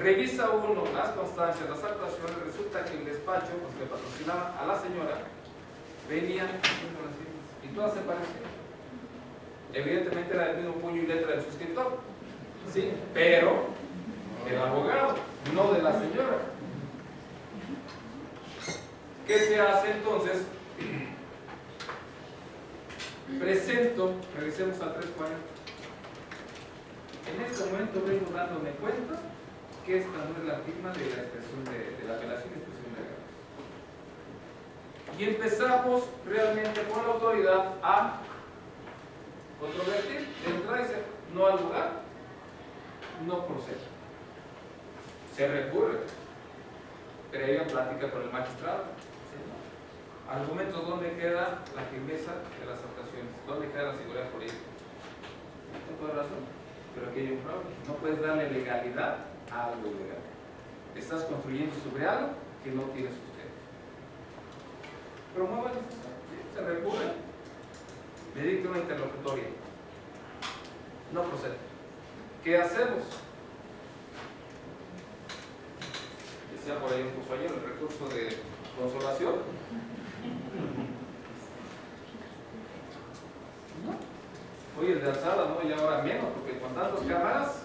Revisa uno las constancias, las actuaciones, resulta que el despacho, pues, que patrocinaba a la señora, venían haciendo las firmas y todas se parecían. Evidentemente era el mismo puño y letra del suscriptor, sí, pero del abogado, no de la señora. ¿Qué se hace entonces? Presento, revisemos al 340. En este momento vengo dándome cuenta que esta no es la firma de la expresión de la apelación y expresión de grados. Y empezamos realmente por la autoridad a controvertir. De entrada dice no al lugar, no procede. Se recurre, previa plática con el magistrado. ¿Sí? Argumentos, ¿dónde queda la firmeza de las actuaciones? ¿Dónde queda la seguridad jurídica? ¿Con toda razón? Pero aquí hay un fraude. No puedes darle legalidad a algo ilegal. Estás construyendo sobre algo que no tiene sustento. Promuevan, ¿sí? Se recurre, me dicta una interlocutoria. No procede. ¿Qué hacemos? Decía por ahí un compañero, el recurso de consolación. ¿No? Oye, el de alzada, no, y ahora menos, porque con tantas cámaras,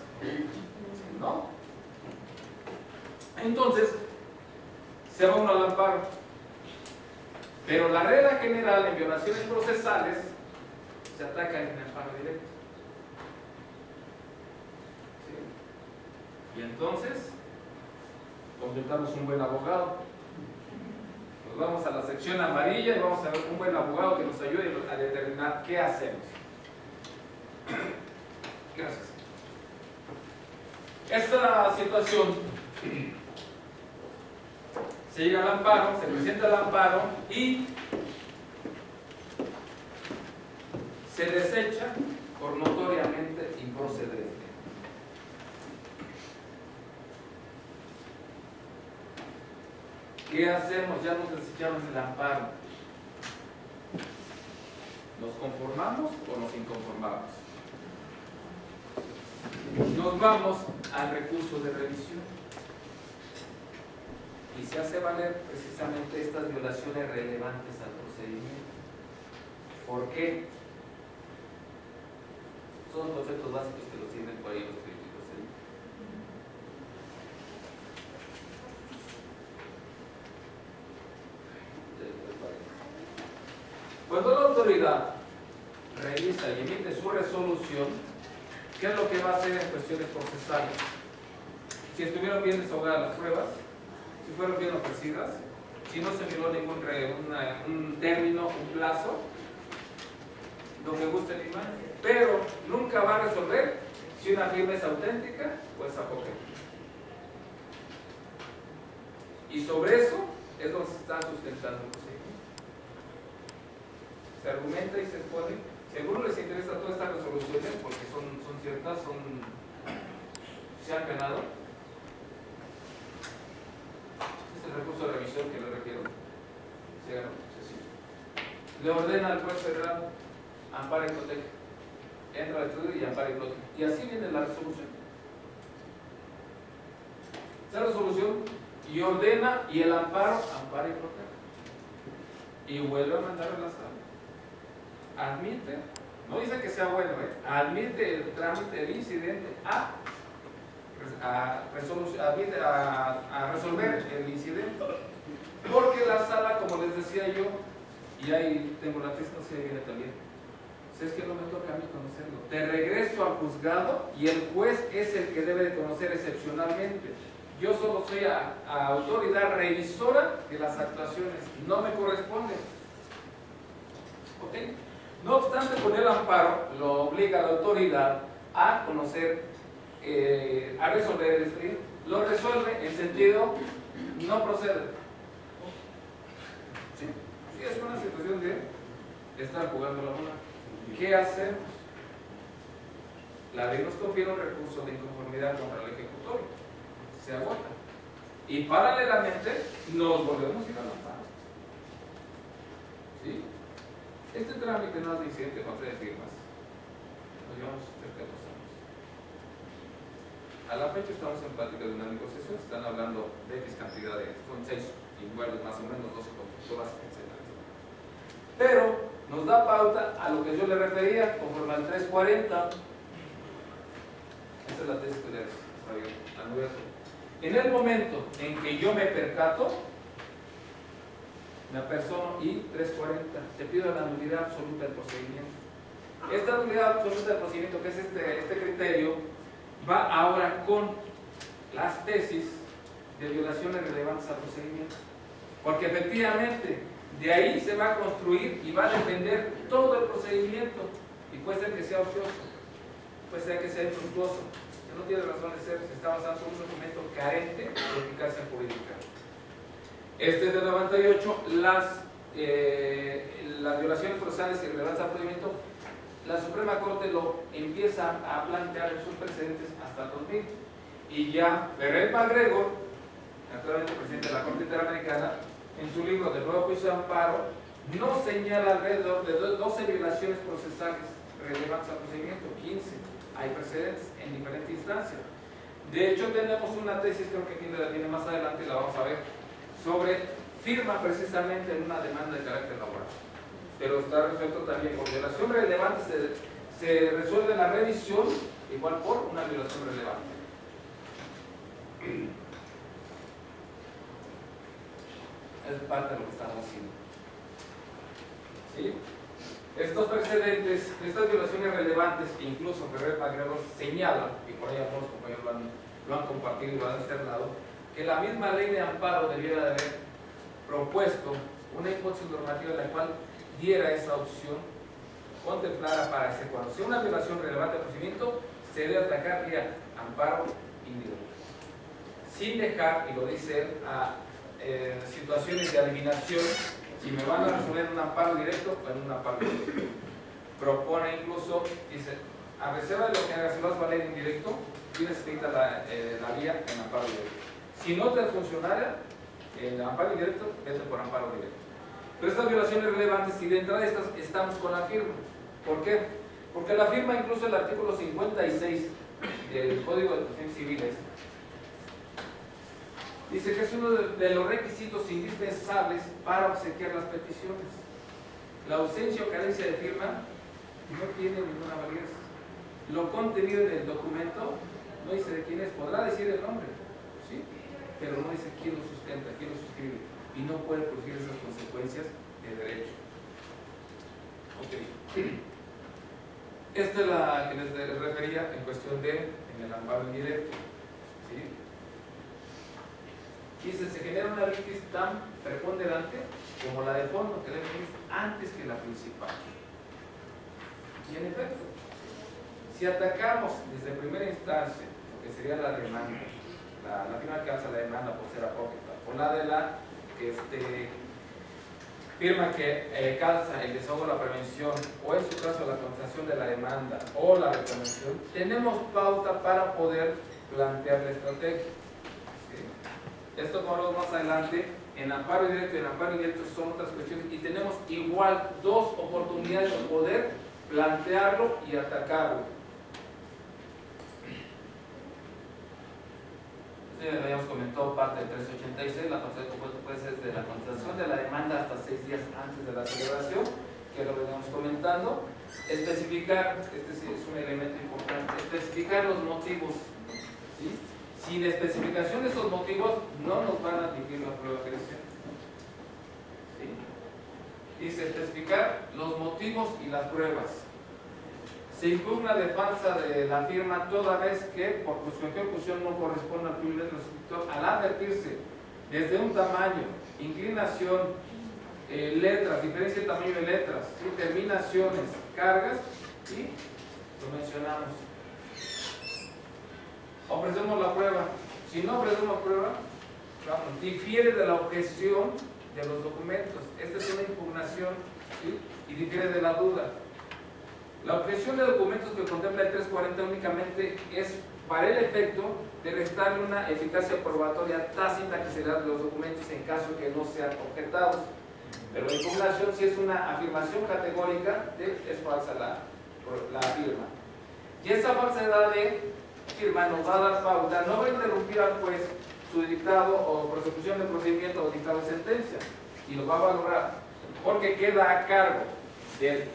¿no? Entonces, se va uno al amparo. Pero la regla general en violaciones procesales se ataca en el amparo directo. Y entonces, consultamos un buen abogado. Nos vamos a la sección amarilla y vamos a ver un buen abogado que nos ayude a determinar qué hacemos. Gracias. Esta situación, se llega al amparo, se presenta el amparo y se desecha por notoriamente improcedente. ¿Qué hacemos? Ya nos desechamos el amparo. ¿Nos conformamos o nos inconformamos? Nos vamos al recurso de revisión y se hace valer precisamente estas violaciones relevantes al procedimiento. ¿Por qué? Son conceptos básicos que los tienen por ahí los críticos. Cuando la autoridad revisa y emite su resolución, ¿qué es lo que va a hacer en cuestiones procesales? Si estuvieron bien desahogadas las pruebas, si fueron bien ofrecidas, si no se violó ningún un término, un plazo, lo que guste el imán, pero nunca va a resolver si una firma es auténtica o es apócrifa. Y sobre eso es donde se está sustentando el procedimiento. Se argumenta y se expone. Seguro les interesa todas estas resoluciones porque son ciertas, se han ganado. Este es el recurso de revisión que le refiero. Se ganó, sí. Le ordena al juez federal ampara y protege. Entra al estudio y ampara y protege. Y así viene la resolución. Esa resolución y ordena y el amparo ampara y protege. Y vuelve a mandar a la sala. Admite, no dice que sea bueno, admite el trámite del incidente a resolver el incidente, porque la sala, como les decía yo, y ahí tengo la tesis, no sé si viene también, es que no me toca a mí conocerlo, te regreso al juzgado y el juez es el que debe de conocer excepcionalmente. Yo solo soy autoridad revisora de las actuaciones, no me corresponde. ¿Ok? No obstante, con el amparo lo obliga a la autoridad a conocer, a resolver el expediente. Lo resuelve en sentido no procede. ¿Sí? Sí, es una situación de estar jugando la bola. ¿Qué hacemos? La ley nos confiere un recurso de inconformidad contra el ejecutorio. Se agota. Y paralelamente nos volvemos a ir al amparo. ¿Sí? Este trámite no es de incidente con 3 firmas. Nos llevamos cerca de 2 años. A la fecha estamos en plática de una negociación. Están hablando de X cantidad de consensos, iguales más o menos 12 constructoras, etc. Pero nos da pauta a lo que yo le refería, conforme al 340. Esta es la tesis que les había. En el momento en que yo me percato, me apersono y 340, te pido la nulidad absoluta del procedimiento. Esta nulidad absoluta del procedimiento, que es este criterio, va ahora con las tesis de violaciones relevantes al procedimiento. Porque efectivamente, de ahí se va a construir y va a depender todo el procedimiento. Y puede ser que sea ocioso, puede ser que sea infructuoso, que no tiene razón de ser, se está basando en un documento carente de eficacia jurídica. Este es del 98, las violaciones procesales y relevantes al procedimiento, la Suprema Corte lo empieza a plantear en sus precedentes hasta el 2000. Y ya Ferrer MacGregor, actualmente presidente de la Corte Interamericana, en su libro de Nuevo Juicio de Amparo, no señala alrededor de 12 violaciones procesales relevantes al procedimiento, 15. Hay precedentes en diferentes instancias. De hecho, tenemos una tesis, creo que aquí la tiene más adelante y la vamos a ver, sobre firma precisamente en una demanda de carácter laboral. Pero está resuelto también por violación relevante, se resuelve la revisión igual por una violación relevante. Es parte de lo que estamos haciendo. ¿Sí? Estos precedentes, estas violaciones relevantes, que incluso Ferrer MacGregor señala, y por ahí algunos compañeros lo lo han compartido y lo han externado, que la misma ley de amparo debiera de haber propuesto una hipótesis normativa en la cual diera esa opción contemplada para que cuando sea una violación relevante al procedimiento se debe atacar vía amparo indirecto, sin dejar, y lo dice él, a situaciones de adivinación, si me van a resolver en un amparo directo o en un amparo indirecto. Propone incluso, dice, a reserva de lo que hagas, si vas a valer indirecto, tienes que ir la vía en amparo directo. Si no te funcionara el amparo indirecto, vete por amparo directo. Pero estas violaciones relevantes, y de entrada estamos con la firma. ¿Por qué? Porque la firma, incluso el artículo 56 del Código de Procedimientos Civiles, dice que es uno de los requisitos indispensables para obsequiar las peticiones. La ausencia o carencia de firma no tiene ninguna validez. Lo contenido en el documento no dice de quién es, podrá decir el nombre, ¿sí? Pero no dice quién lo sustenta, quién lo suscribe, y no puede producir esas consecuencias de derecho. Ok. Esta es la que les refería en cuestión de en el amparo indirecto, ¿sí? Dice, se genera una litis tan preponderante como la de fondo, que debe ir antes que la principal. Y en efecto, si atacamos desde primera instancia, lo que sería la demanda, la firma que alza la demanda por ser apócrifa, o la de la firma que calza el desahogo de la prevención, o en su caso la contestación de la demanda o la reclamación, tenemos pauta para poder plantear la estrategia. ¿Sí? Esto, como lo más adelante, en amparo directo y en amparo indirecto son otras cuestiones, y tenemos igual dos oportunidades de poder plantearlo y atacarlo. Habíamos comentado parte del 386, la puede ser de la contestación de la demanda hasta 6 días antes de la celebración, que lo veníamos comentando. Especificar, este sí es un elemento importante, especificar los motivos, ¿sí? Sin especificación de esos motivos no nos van a admitir la prueba pericial, ¿sí? Dice especificar los motivos y las pruebas. Se impugna la defensa de la firma toda vez que, por su ejecución, no corresponde al privilegio del suscriptor al advertirse desde un tamaño, inclinación, letras, diferencia de tamaño de letras, ¿sí? Terminaciones, cargas, y lo mencionamos. Ofrecemos la prueba. Si no ofrecemos prueba, vamos, difiere de la objeción de los documentos. Esta es una impugnación, ¿sí? Y difiere de la duda. La objeción de documentos que contempla el 340 únicamente es para el efecto de restarle una eficacia probatoria tácita que será de los documentos en caso que no sean objetados. Pero la impugnación sí es una afirmación categórica de es falsa la firma. Y esa falsedad de firma nos va a dar pauta, no va a interrumpir al juez su dictado o prosecución de procedimiento o dictado de sentencia, y lo va a valorar, porque queda a cargo del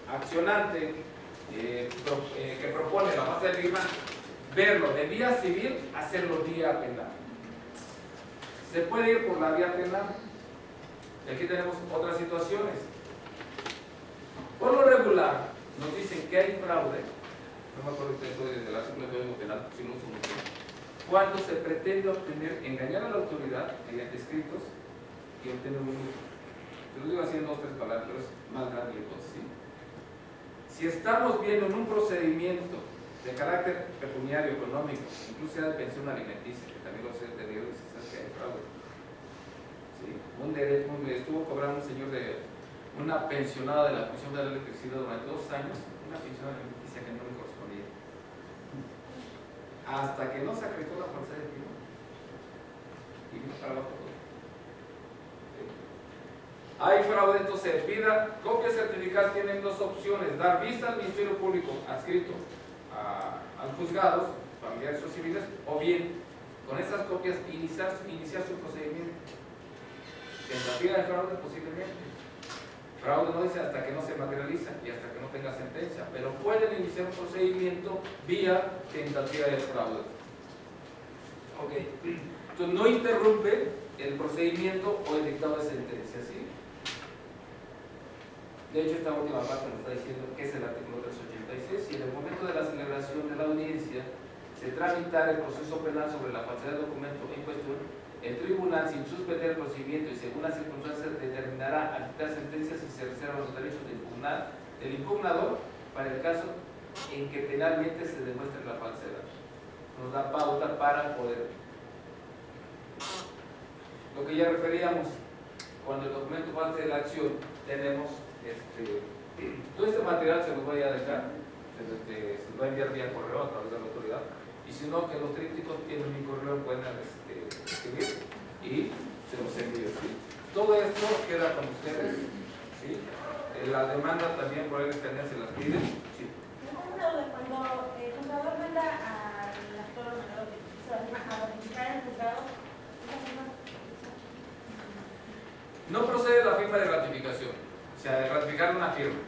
accionante que propone la falta de firma verlo de vía civil, hacerlo vía penal. Se puede ir por la vía penal. Y aquí tenemos otras situaciones. Por lo regular nos dicen que hay fraude, no me acuerdo del artículo del Código Penal, si no uso mucho, cuando se pretende obtener, engañar a la autoridad mediante escritos y obtener un uso. Te lo digo así en 2 o 3 palabras, pero es más grande el cosa, ¿sí? Si estamos viendo en un procedimiento de carácter pecuniario, económico, incluso de pensión alimenticia, que también lo sé de Dios, sabes que hay fraude. ¿Sí? Estuvo cobrando un señor de una pensionada de la Comisión de la Electricidad durante 2 años, una pensión alimenticia que no le correspondía. Hasta que no se acreditó la falsedad de firma. Y vino para abajo todo. Hay fraude, entonces pida copias certificadas, tienen 2 opciones: dar vista al Ministerio Público adscrito a los juzgados, familiares o civiles, o bien con esas copias iniciar su procedimiento. Tentativa de fraude posiblemente. Fraude no dice hasta que no se materializa y hasta que no tenga sentencia, pero pueden iniciar un procedimiento vía tentativa de fraude. Ok, entonces no interrumpe el procedimiento o el dictado de sentencia, ¿sí? De hecho, esta última parte nos está diciendo que es el artículo 386, y en el momento de la celebración de la audiencia se tramitara el proceso penal sobre la falsedad del documento en cuestión, el tribunal, sin suspender el procedimiento y según las circunstancias, determinará a dictar sentencias y se reservan los derechos del impugnador para el caso en que penalmente se demuestre la falsedad. Nos da pauta para poder. Lo que ya referíamos, cuando el documento parte de la acción, tenemos todo este material se los voy a dejar, se los voy a enviar vía correo a través de la autoridad, y si no, que los trípticos tienen mi correo, pueden escribir y se los envío. ¿Sí? Todo esto queda con ustedes. ¿Sí? La demanda también por el escaneo se las piden. ¿Sí? Cuando el juzgador manda al actor o menor a ratificar el juzgado, no procede la firma de ratificación, o sea, de ratificar una firma.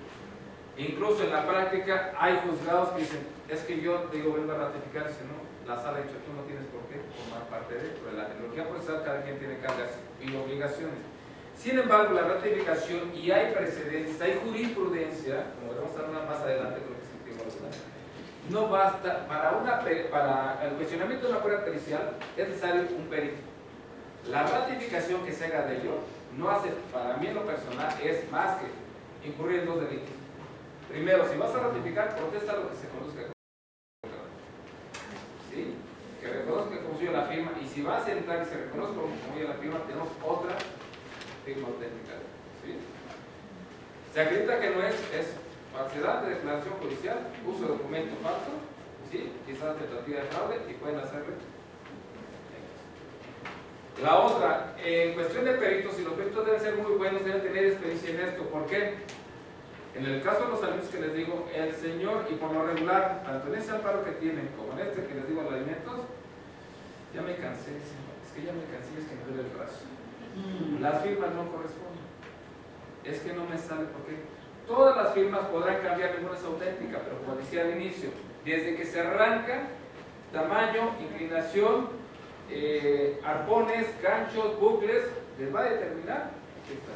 Incluso en la práctica hay juzgados que dicen, es que yo digo vengo a ratificar, si no, la sala ha dicho, tú no tienes por qué formar parte de esto. En la tecnología procesal cada quien tiene cargas y obligaciones. Sin embargo, la ratificación, y hay precedentes, hay jurisprudencia, como veremos más adelante, creo que sí, no basta, para el cuestionamiento de una prueba pericial es necesario un perito. La ratificación que se haga de ello no hace, para mí en lo personal, es más que incurrir en dos delitos. Primero, si vas a ratificar, protesta lo que se conozca. ¿Sí? Que reconozca que construye la firma, y si vas a entrar y se reconoce como construye la firma, tenemos otra firma auténtica. ¿Sí? Se acredita que no es falsedad de declaración judicial, uso de documento falso, ¿sí? Quizás tentativa de fraude, y pueden hacerle. La otra, en cuestión de peritos, y los peritos deben ser muy buenos, deben tener experiencia en esto. ¿Por qué? En el caso de los alimentos que les digo, el señor, y por lo regular, tanto en ese amparo que tienen como en este que les digo, los alimentos, ya me cansé, es que ya me cansé, es que me duele el brazo. Las firmas no corresponden. Es que no me sale, porque todas las firmas podrán cambiar, ninguna es auténtica, pero como decía al inicio, desde que se arranca, tamaño, inclinación, arpones, ganchos, bucles, les va a determinar. Aquí está.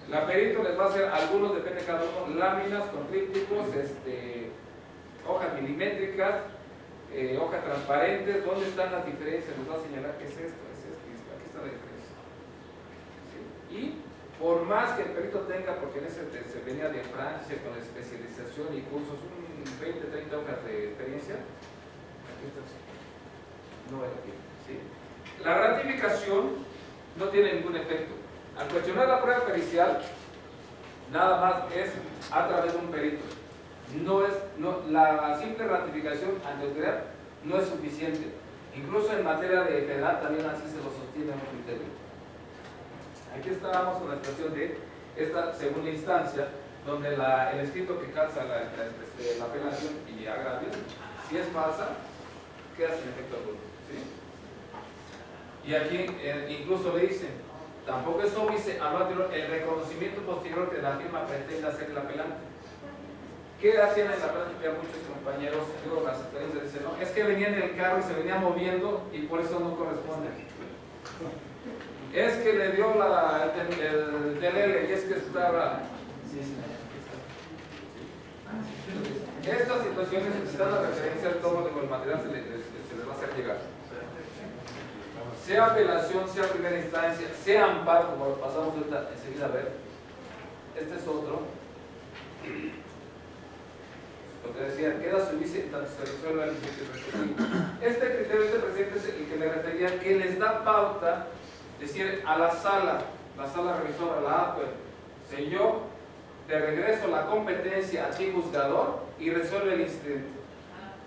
La perito les va a hacer, algunos depende de cada uno, láminas con trípticos, hojas milimétricas, hojas transparentes. ¿Dónde están las diferencias? Les va a señalar qué es esto, aquí está la diferencia. ¿Sí? Y por más que el perito tenga, porque en ese se venía de Francia con especialización y cursos, 20, 30 hojas de experiencia, aquí está. No hay aquí. ¿Sí? La ratificación no tiene ningún efecto. Al cuestionar la prueba pericial, nada más es a través de un perito. La simple ratificación ante autoridad no es suficiente. Incluso en materia de edad también así se lo sostiene un criterio. Aquí estábamos con la situación de esta segunda instancia, donde el escrito que calza la apelación y agravios, si es falsa, queda sin efecto alguno. ¿Sí? Y aquí incluso le dicen, tampoco es óbice el reconocimiento posterior que la firma pretende hacer el apelante. ¿Qué hacían en la práctica muchos compañeros? Digo, las experiencias dicen, no, es que venía en el carro y se venía moviendo y por eso no corresponde. Es que le dio el TLL y es que estaba... Estas situaciones necesitan la referencia al tomo de el material se les va a hacer llegar. Sea apelación, sea primera instancia, sea amparo, como lo pasamos enseguida a ver. Este es otro. Lo que decía, queda subice tanto se resuelva el respectivo. Este criterio presente es el que le refería, que les da pauta, decir, a la sala revisora, la APE, selló de regreso la competencia a ti juzgador y resuelve el incidente.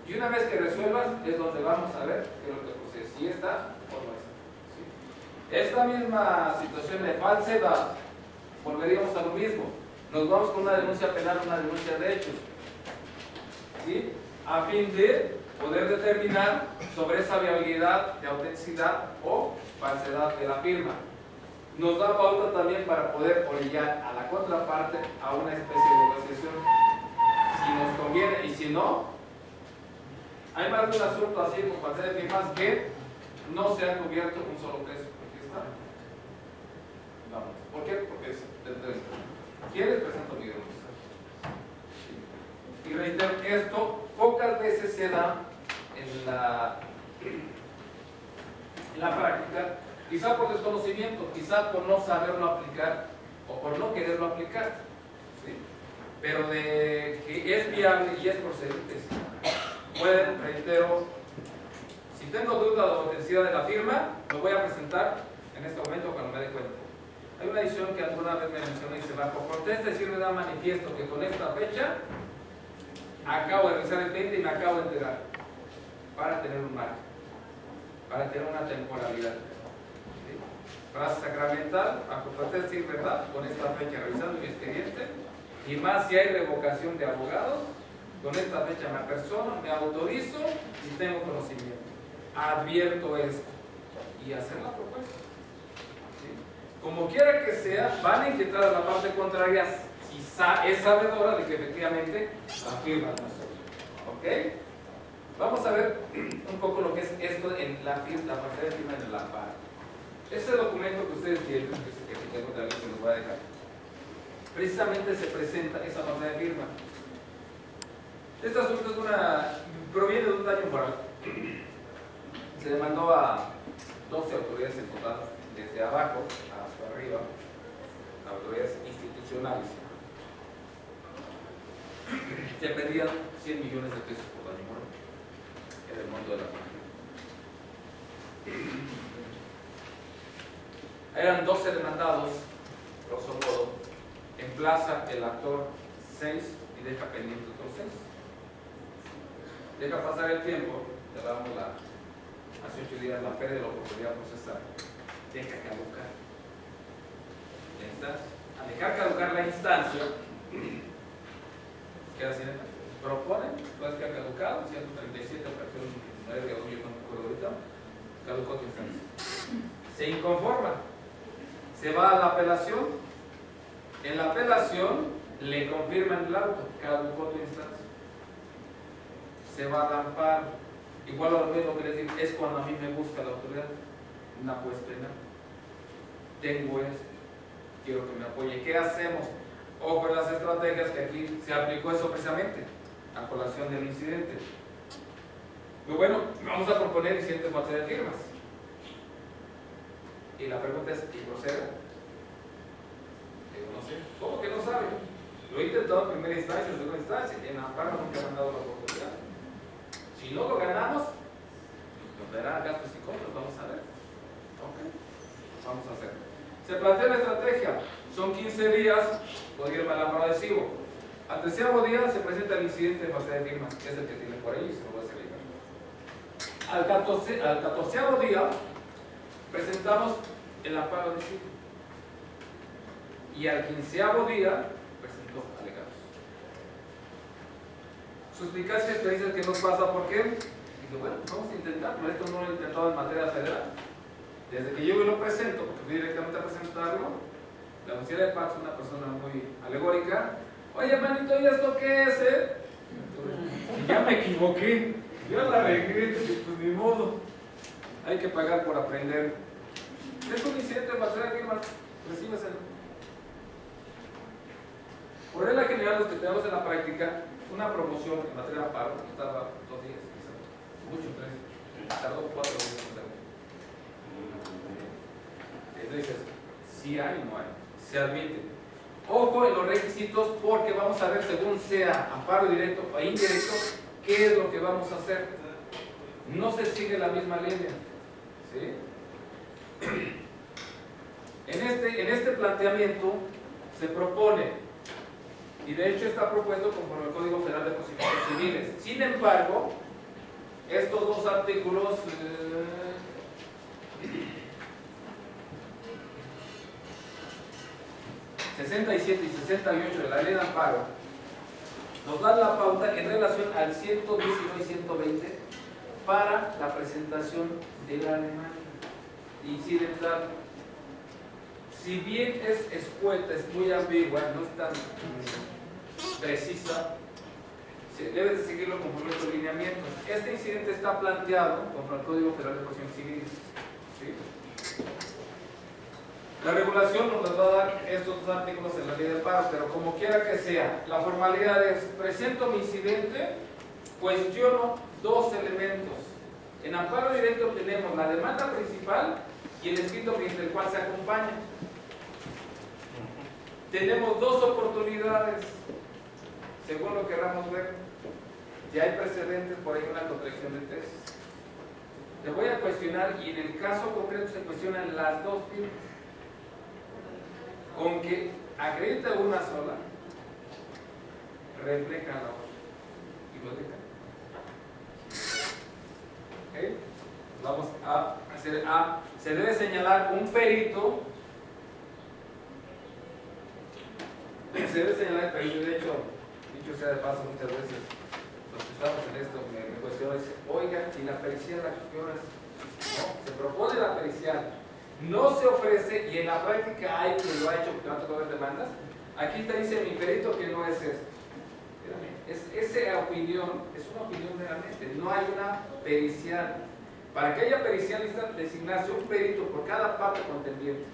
Y una vez que resuelvas es donde vamos a ver qué es lo que procede, si está o no está. ¿Sí? Esta misma situación de falsedad, volveríamos a lo mismo. Nos vamos con una denuncia penal, una denuncia de hechos, ¿sí? A fin de poder determinar sobre esa viabilidad de autenticidad o falsedad de la firma. Nos da pauta también para poder orillar a la contraparte a una especie de negociación, si nos conviene, y si no, hay más de un asunto así con falsedad de firmas que no se ha cubierto un solo preso. Aquí está. Vamos. ¿Por qué? Porque es del 30. ¿Quiénes presento mi denuncia? Y reitero, esto pocas veces se da en la práctica, quizá por desconocimiento, quizá por no saberlo aplicar o por no quererlo aplicar, ¿sí? Pero de que es viable y es procedente, ¿sí? Pueden, reitero, si tengo duda de la autenticidad de la firma, lo voy a presentar en este momento cuando me dé cuenta. Hay una edición que alguna vez me mencioné y se va, por protesta decir me da manifiesto que con esta fecha acabo de realizar el 20 y me acabo de enterar, para tener un marco, para tener una temporalidad. ¿Sí? Frase sacramental, bajo protesta decir verdad, con esta fecha revisando mi expediente, y más si hay revocación de abogados, con esta fecha me apersono, me autorizo y tengo conocimiento. Advierto esto y hacer la propuesta. ¿Sí? Como quiera que sea, van a inquietar a la parte contraria si es sabedora de que efectivamente afirma nosotros. ¿Ok? Vamos a ver un poco lo que es esto en la parte de firma en el amparo. Ese documento que ustedes tienen, que tengo también, se los voy a dejar. Precisamente se presenta esa parte de firma. Este asunto proviene de un daño moral. Se demandó a 12 autoridades en total, desde abajo hasta arriba, autoridades institucionales. Se pedían 100 millones de pesos por daño moral en el mundo de la familia. Eran 12 demandados, grosso modo, emplaza el actor 6 y deja pendiente otros 6. Deja pasar el tiempo, ya damos hace 8 días la pérdida de la oportunidad procesal, deja caducar la instancia. Al dejar caducar la instancia, queda sin efecto. Proponen, pues que ha caducado, 137 fracción 9 de agosto, yo no recuerdo ahorita, caducó tu instancia. Se inconforma, se va a la apelación, en la apelación le confirman el auto, caducó tu instancia. Se va al amparo, igual a lo mismo que les digo, es cuando a mí me busca la autoridad, una juez penal. Tengo esto, quiero que me apoye. ¿Qué hacemos? Ojo en las estrategias que aquí se aplicó eso precisamente, a colación del incidente. Pero bueno, vamos a proponer incidentes en materia de firmas. Y la pregunta es, ¿y procede? Digo, no sé. ¿Cómo que no sabe? Lo he intentado en primera instancia, en segunda instancia, y en amparo nunca me han dado la oportunidad. Si no lo ganamos, nos dará gastos y costos, vamos a ver. Ok, vamos a hacer. Se plantea la estrategia, son 15 días, podría ir al amparo adhesivo. Al 13º día se presenta el incidente de fase de firmas, que es el que tiene por ahí, se lo voy a hacer llegar. Al 14º día presentamos el amparo de Chico. Y al 15º día presentó alegatos. Su explicación es que dice que no pasa, ¿por qué? Digo, bueno, vamos a intentarlo. Esto no lo he intentado en materia federal. Desde que yo lo presento, porque fui directamente a presentarlo, la Universidad de Paz es una persona muy alegórica. Oye, manito, ¿y esto qué es, ya me equivoqué, yo la regué, pues ni modo. Hay que pagar por aprender. Es un incidente en materia de firmas, recíbeselo. Por regla general, los que tenemos en la práctica, una promoción en materia de amparo, tardaba 2 días, quizás, mucho 3, tardó 4 días en hacerlo. Entonces, si hay o no hay, se admite. Ojo en los requisitos, porque vamos a ver, según sea amparo directo o indirecto, qué es lo que vamos a hacer. No se sigue la misma línea, ¿sí? En este planteamiento se propone, y de hecho está propuesto conforme al Código Federal de Procedimientos Civiles. Sin embargo, estos dos artículos 67 y 68 de la Ley de Amparo nos dan la pauta en relación al 119 y 120 para la presentación de la demanda incidental. Si bien es escueta, es muy ambigua, no es tan precisa, debes de seguirlo conforme a estos lineamientos. Este incidente está planteado conforme al Código Federal de Procedimientos Civiles, ¿sí? La regulación nos va a dar estos dos artículos en la Ley de Amparo, pero como quiera que sea, la formalidad es: presento mi incidente cuestiono dos elementos. En amparo directo tenemos la demanda principal y el escrito mediante el cual se acompaña. Tenemos dos oportunidades, según lo queramos ver. Ya hay precedentes, por ahí una contradicción de tesis. Te voy a cuestionar y en el caso concreto se cuestionan las dos firmas. Con que acredita una sola, refleja la otra. Y lo deja. ¿Okay? Vamos a hacer A. Se debe señalar un perito. Se debe señalar el perito. De hecho, dicho sea de paso, muchas veces los que estamos en esto me cuestionan y dicen, oiga, ¿y la pericial a qué horas? No, se propone la pericial, no se ofrece, y en la práctica hay quien lo ha hecho porque no ha tocado ver demandas. Aquí te dice mi perito que no es esto. Esa opinión es una opinión meramente, no hay una pericial. Para que haya pericial necesita designarse un perito por cada parte contendiente.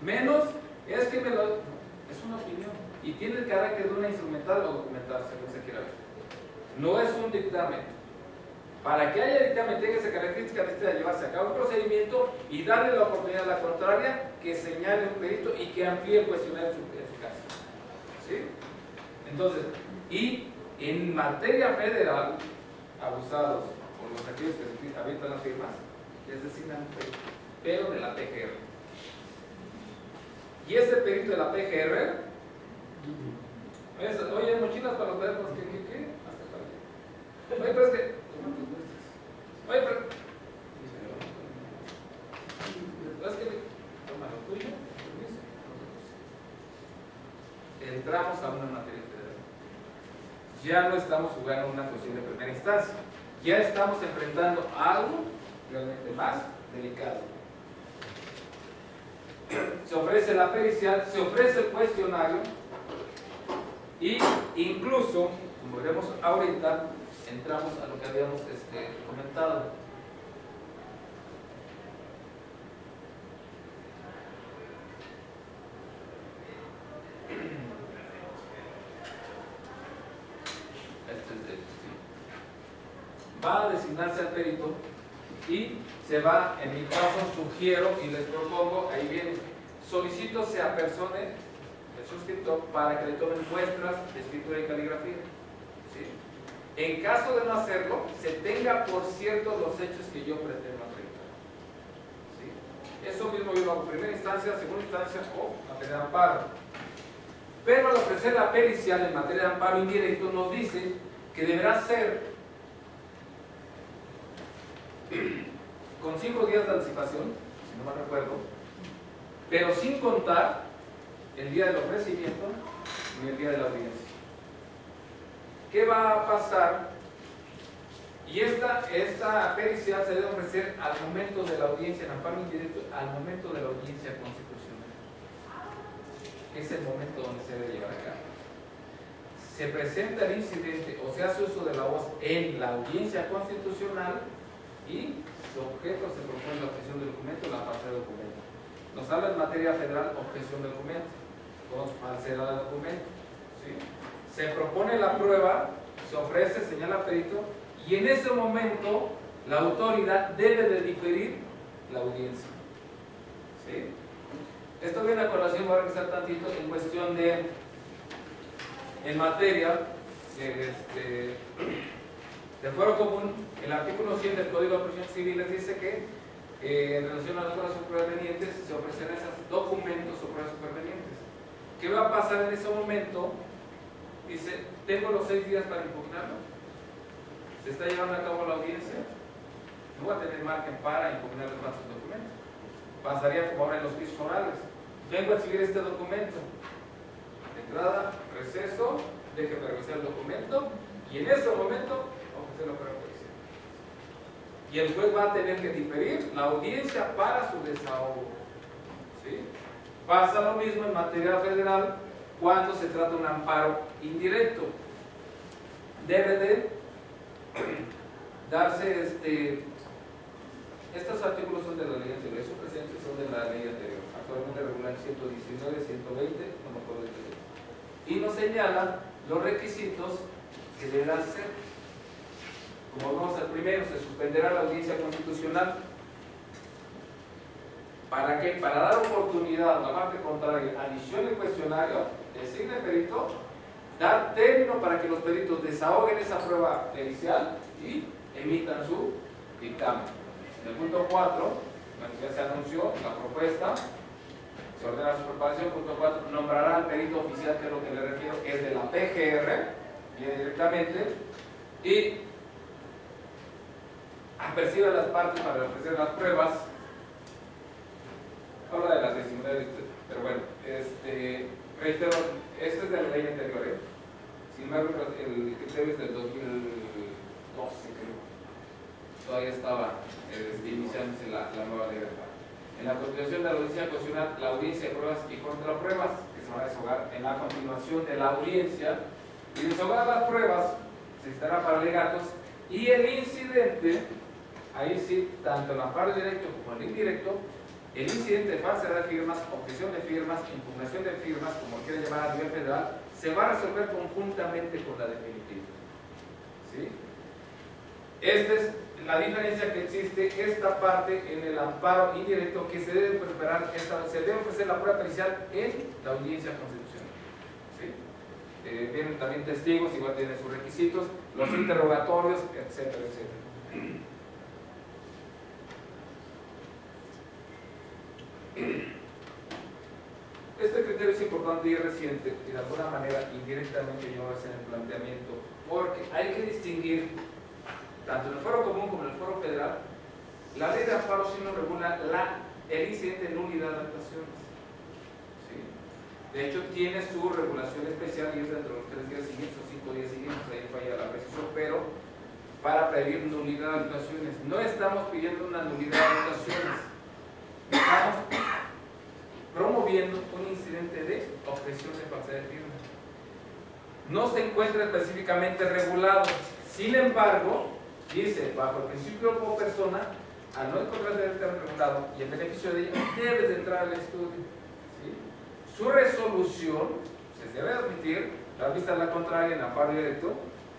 Menos es que es una opinión y tiene el carácter de una instrumental o documental, según se quiera ver. No es un dictamen. Para que haya dictamen tenga esa característica, necesita llevarse a cabo un procedimiento y darle la oportunidad a la contraria que señale un perito y que amplíe el cuestionario en su caso. ¿Sí? Entonces, y en materia federal, abusados por los aquellos que habitan las firmas, les designan un perito, pero de la PGR. Y ese perito de la PGR es, oye, mochilas para los perros, ¿qué? Hasta para. Oye, pero es que. Oye, pero. Es que. Toma lo tuyo, entramos a una materia federal. Ya no estamos jugando una cuestión de primera instancia. Ya estamos enfrentando algo realmente más delicado. Se ofrece la pericial, se ofrece el cuestionario y incluso, como veremos ahorita, entramos a lo que habíamos comentado. Va a designarse al perito y se va, en mi caso sugiero y les propongo, ahí viene, solicito se apersone el suscriptor para que le tomen muestras de escritura y caligrafía. ¿Sí? En caso de no hacerlo, se tenga por cierto los hechos que yo pretendo acreditar. ¿Sí? Eso mismo yo lo hago en primera instancia, segunda instancia o materia de amparo. Pero al ofrecer la pericial en materia de amparo indirecto nos dice que deberá ser con 5 días de anticipación, si no mal recuerdo, pero sin contar el día del ofrecimiento ni el día de la audiencia. ¿Qué va a pasar? Y esta pericial se debe ofrecer al momento de la audiencia, en amparo indirecto, al momento de la audiencia constitucional. Es el momento donde se debe llevar a cabo. Se presenta el incidente o se hace uso de la voz en la audiencia constitucional y su objeto se propone la objeción del documento, la falsedad del documento. Nos habla en materia federal objeción del documento, con falsedad del documento. ¿Sí? Se propone la prueba, se ofrece, señala perito, y en ese momento la autoridad debe de diferir la audiencia. ¿Sí? Esto viene a colación, voy a revisar tantito en cuestión de, en materia de fuero común, el artículo 100 del Código de Procedimientos Civiles dice que en relación a las pruebas supervenientes se ofrecen esos documentos o pruebas supervenientes. ¿Qué va a pasar en ese momento? Dice, tengo los 6 días para impugnarlo. Se está llevando a cabo la audiencia. No voy a tener margen para impugnar los falsos documentos. Pasaría como ahora en los juicios orales. Vengo a exhibir este documento. Entrada, receso, deje revisar el documento y en ese momento ofrecerlo para juicio. Y el juez va a tener que diferir la audiencia para su desahogo. ¿Sí? Pasa lo mismo en materia federal cuando se trata de un amparo indirecto. Debe de darse estos artículos son de la ley anterior, esos presentes son de la ley anterior, actualmente regular 119, 120, no me acuerdo de qué. Y nos señala los requisitos que deberán ser. Como vamos al primero, se suspenderá la audiencia constitucional. ¿Para qué? Para dar oportunidad a la parte contraria, adicione el cuestionario, designe el perito, dar término para que los peritos desahoguen esa prueba pericial y emitan su dictamen. En el punto 4, bueno, ya se anunció la propuesta, se ordena su preparación. Punto 4, nombrará al perito oficial, que es lo que le refiero, es de la PGR, viene directamente, y apercibe a las partes para ofrecer las pruebas. Habla de las 19, pero bueno, reitero, esto es de la ley anterior, sin embargo el criterio es del 2012, creo. Todavía estaba iniciándose la nueva ley de amparo. En la continuación de la audiencia constitucional, la audiencia de pruebas y contrapruebas, que se van a desahogar en la continuación de la audiencia, y desahogar las pruebas, se estará para alegatos, y el incidente, ahí sí, tanto el amparo directo como el indirecto, el incidente de falsedad de firmas, objeción de firmas, impugnación de firmas, como lo quiere llamar a nivel federal, se va a resolver conjuntamente con la definitiva. ¿Sí? Esta es la diferencia que existe, esta parte en el amparo indirecto, que se debe preparar, se debe ofrecer la prueba pericial en la audiencia constitucional. ¿Sí? Vienen también testigos, igual tienen sus requisitos, los interrogatorios, etcétera, etcétera. Este criterio es importante y reciente, y de alguna manera indirectamente yo voy a hacer el planteamiento, porque hay que distinguir, tanto en el fuero común como en el fuero federal, la ley de amparo sí nos regula el incidente de nulidad de actuaciones. ¿Sí? De hecho, tiene su regulación especial y es dentro de los 3 días siguientes o 5 días siguientes, ahí falla la precisión, pero para prevenir nulidad de actuaciones. No estamos pidiendo una nulidad de actuaciones, estamos promoviendo un incidente de objeción de falsedad de firma. No se encuentra específicamente regulado, sin embargo, dice, bajo el principio como persona, al no encontrarse regulado y en beneficio de ella, debes de entrar al estudio. ¿Sí? Su resolución se debe admitir, la vista a la contraria en amparo directo,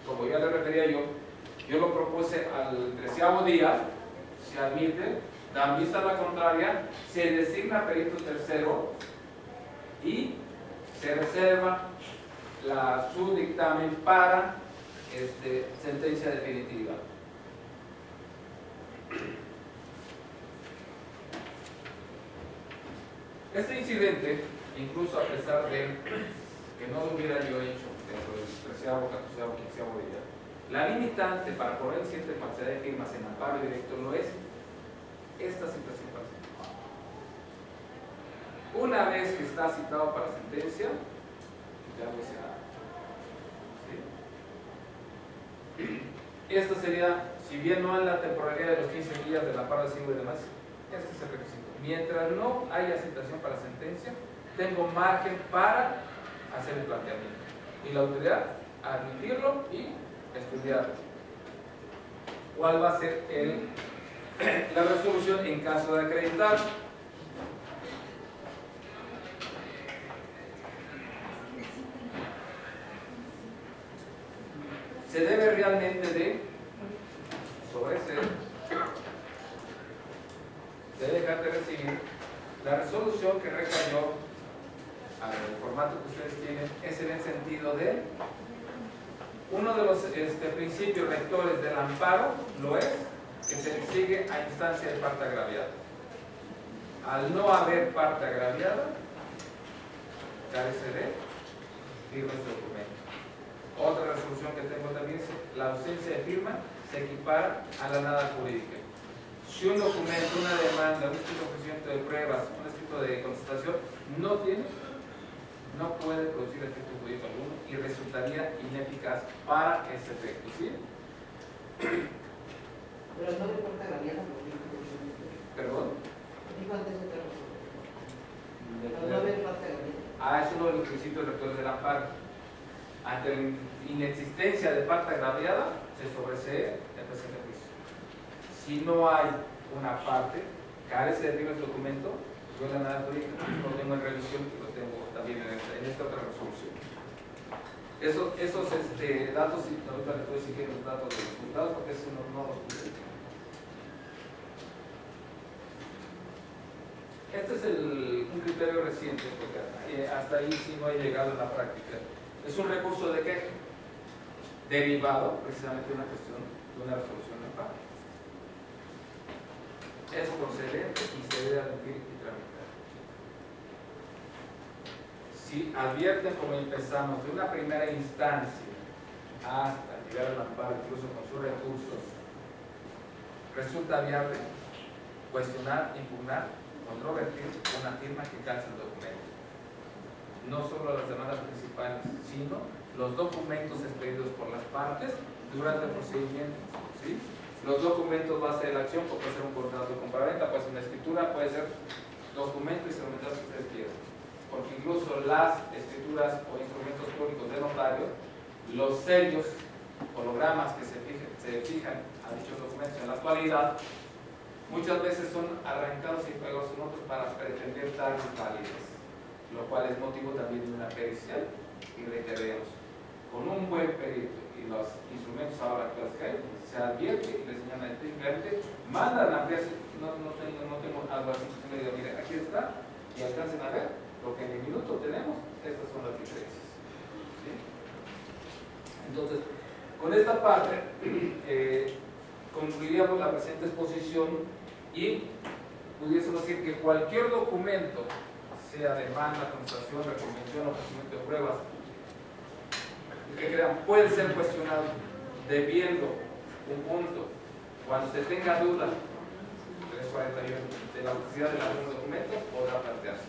como ya le refería yo lo propuse al 13º día, se admite, dan vista a la contraria, se designa perito tercero y se reserva su dictamen para sentencia definitiva. Este incidente, incluso a pesar de que no lo hubiera yo hecho dentro del 13º, 14º, 15º día, la limitante para poner el incidente de falsedad de firmas en amparo directo lo es esta situación parcial. Una vez que está citado para sentencia, ya no se nada. ¿Sí? Esto sería, si bien no en la temporalidad de los 15 días del amparo adhesivo y demás, este es el requisito. Mientras no haya citación para sentencia, tengo margen para hacer el planteamiento. Y la autoridad, admitirlo y estudiarlo. ¿Cuál va a ser la resolución en caso de acreditar? Se debe realmente de sobreseer, se debe dejar de recibir la resolución que recayó al formato que ustedes tienen, es en el sentido de uno de los principios rectores del amparo, lo es que se sigue a instancia de parte agraviada. Al no haber parte agraviada, carece de firma este documento. Otra resolución que tengo también es la ausencia de firma se equipara a la nada jurídica. Si un documento, una demanda, un escrito de ofrecimiento de pruebas, un escrito de contestación no puede producir efecto jurídico alguno y resultaría ineficaz para ese efecto. ¿Sí? Pero no de parte agraviada, ¿Perdón? dijo antes otra cosa. No de parte agraviada. Es uno de los principios rectores del amparo. Ante la inexistencia de parte agraviada, se sobresee el presente juicio. Si no hay una parte, carece de firma el documento, yo la nada jurídica lo tengo en revisión y lo tengo también en esta otra resolución. Esos datos, y ahorita les voy a decir los datos de los juzgados, porque eso no los puse. Este es un criterio reciente, porque hasta ahí sí no he llegado en la práctica. Es un recurso de queja, derivado precisamente de una cuestión, de una resolución de amparo. Es procedente y se debe admitir y tramitar. Si advierten, como empezamos, de una primera instancia hasta llegar al amparo, incluso con sus recursos, resulta viable cuestionar, impugnar, controvertir una firma que calza el documento. No solo las demandas principales, sino los documentos expedidos por las partes durante el procedimiento. ¿Sí? Los documentos base de la acción, puede ser un contrato de compraventa, puede ser una escritura, puede ser documento instrumental que ustedes quieran. Porque incluso las escrituras o instrumentos públicos de notario, los sellos, hologramas que se fijan a dichos documentos en la actualidad, muchas veces son arrancados y pegados en otros para pretender dar validez, lo cual es motivo también de una pericial, y reiteremos, con un buen perito y los instrumentos ahora actuales que hay, se advierte y le señalan estrictamente, mandan a ampliar, no tengo algo así, me digo, mire, aquí está, y alcancen a ver lo que en el minuto tenemos, estas son las diferencias. ¿Sí? Entonces, con esta parte, concluiríamos la presente exposición y pudiésemos decir que cualquier documento, sea demanda, constatación, recomendación, ofrecimiento de pruebas, que crean, puede ser cuestionado debiendo un punto. Cuando se tenga duda, 341, de la autenticidad de algún documento, podrá plantearse.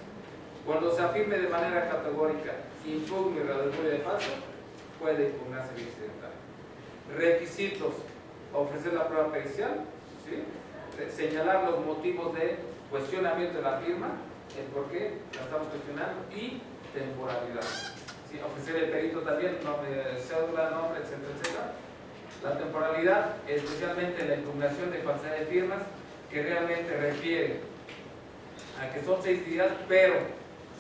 Cuando se afirme de manera categórica, impugne, irreducible de falso, puede impugnarse el incidental. Requisitos: ofrecer la prueba pericial, ¿sí? Señalar los motivos de cuestionamiento de la firma, el por qué la estamos cuestionando, y temporalidad. ¿Sí? Ofrecer el perito también, nombre, cédula, nombre, etcétera, etcétera. La temporalidad, especialmente la impugnación de falsedad de firmas, que realmente refiere a que son 6 días, pero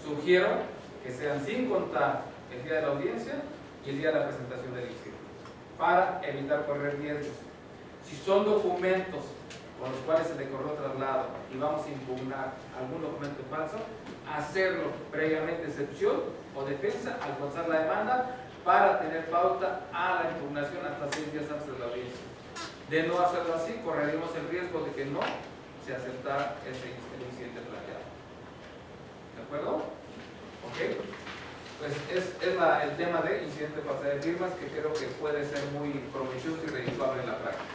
sugiero que sean sin contar el día de la audiencia y el día de la presentación del inciso, para evitar correr riesgos. Si son documentos con los cuales se le corrió traslado y vamos a impugnar algún documento falso, hacerlo previamente excepción o defensa al pasar la demanda, para tener pauta a la impugnación hasta 6 días antes de la audiencia. De no hacerlo así, correremos el riesgo de que no se aceptara el incidente planteado. ¿De acuerdo? ¿Ok? Pues es el tema de incidente de falsedad de firmas, que creo que puede ser muy provechoso y redituable en la práctica.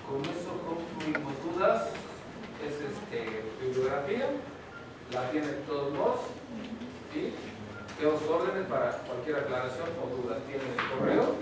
Con eso concluimos. ¿Dudas? Es bibliografía, la tienen todos modos, ¿sí? Tengo órdenes para cualquier aclaración o duda. Tienen el correo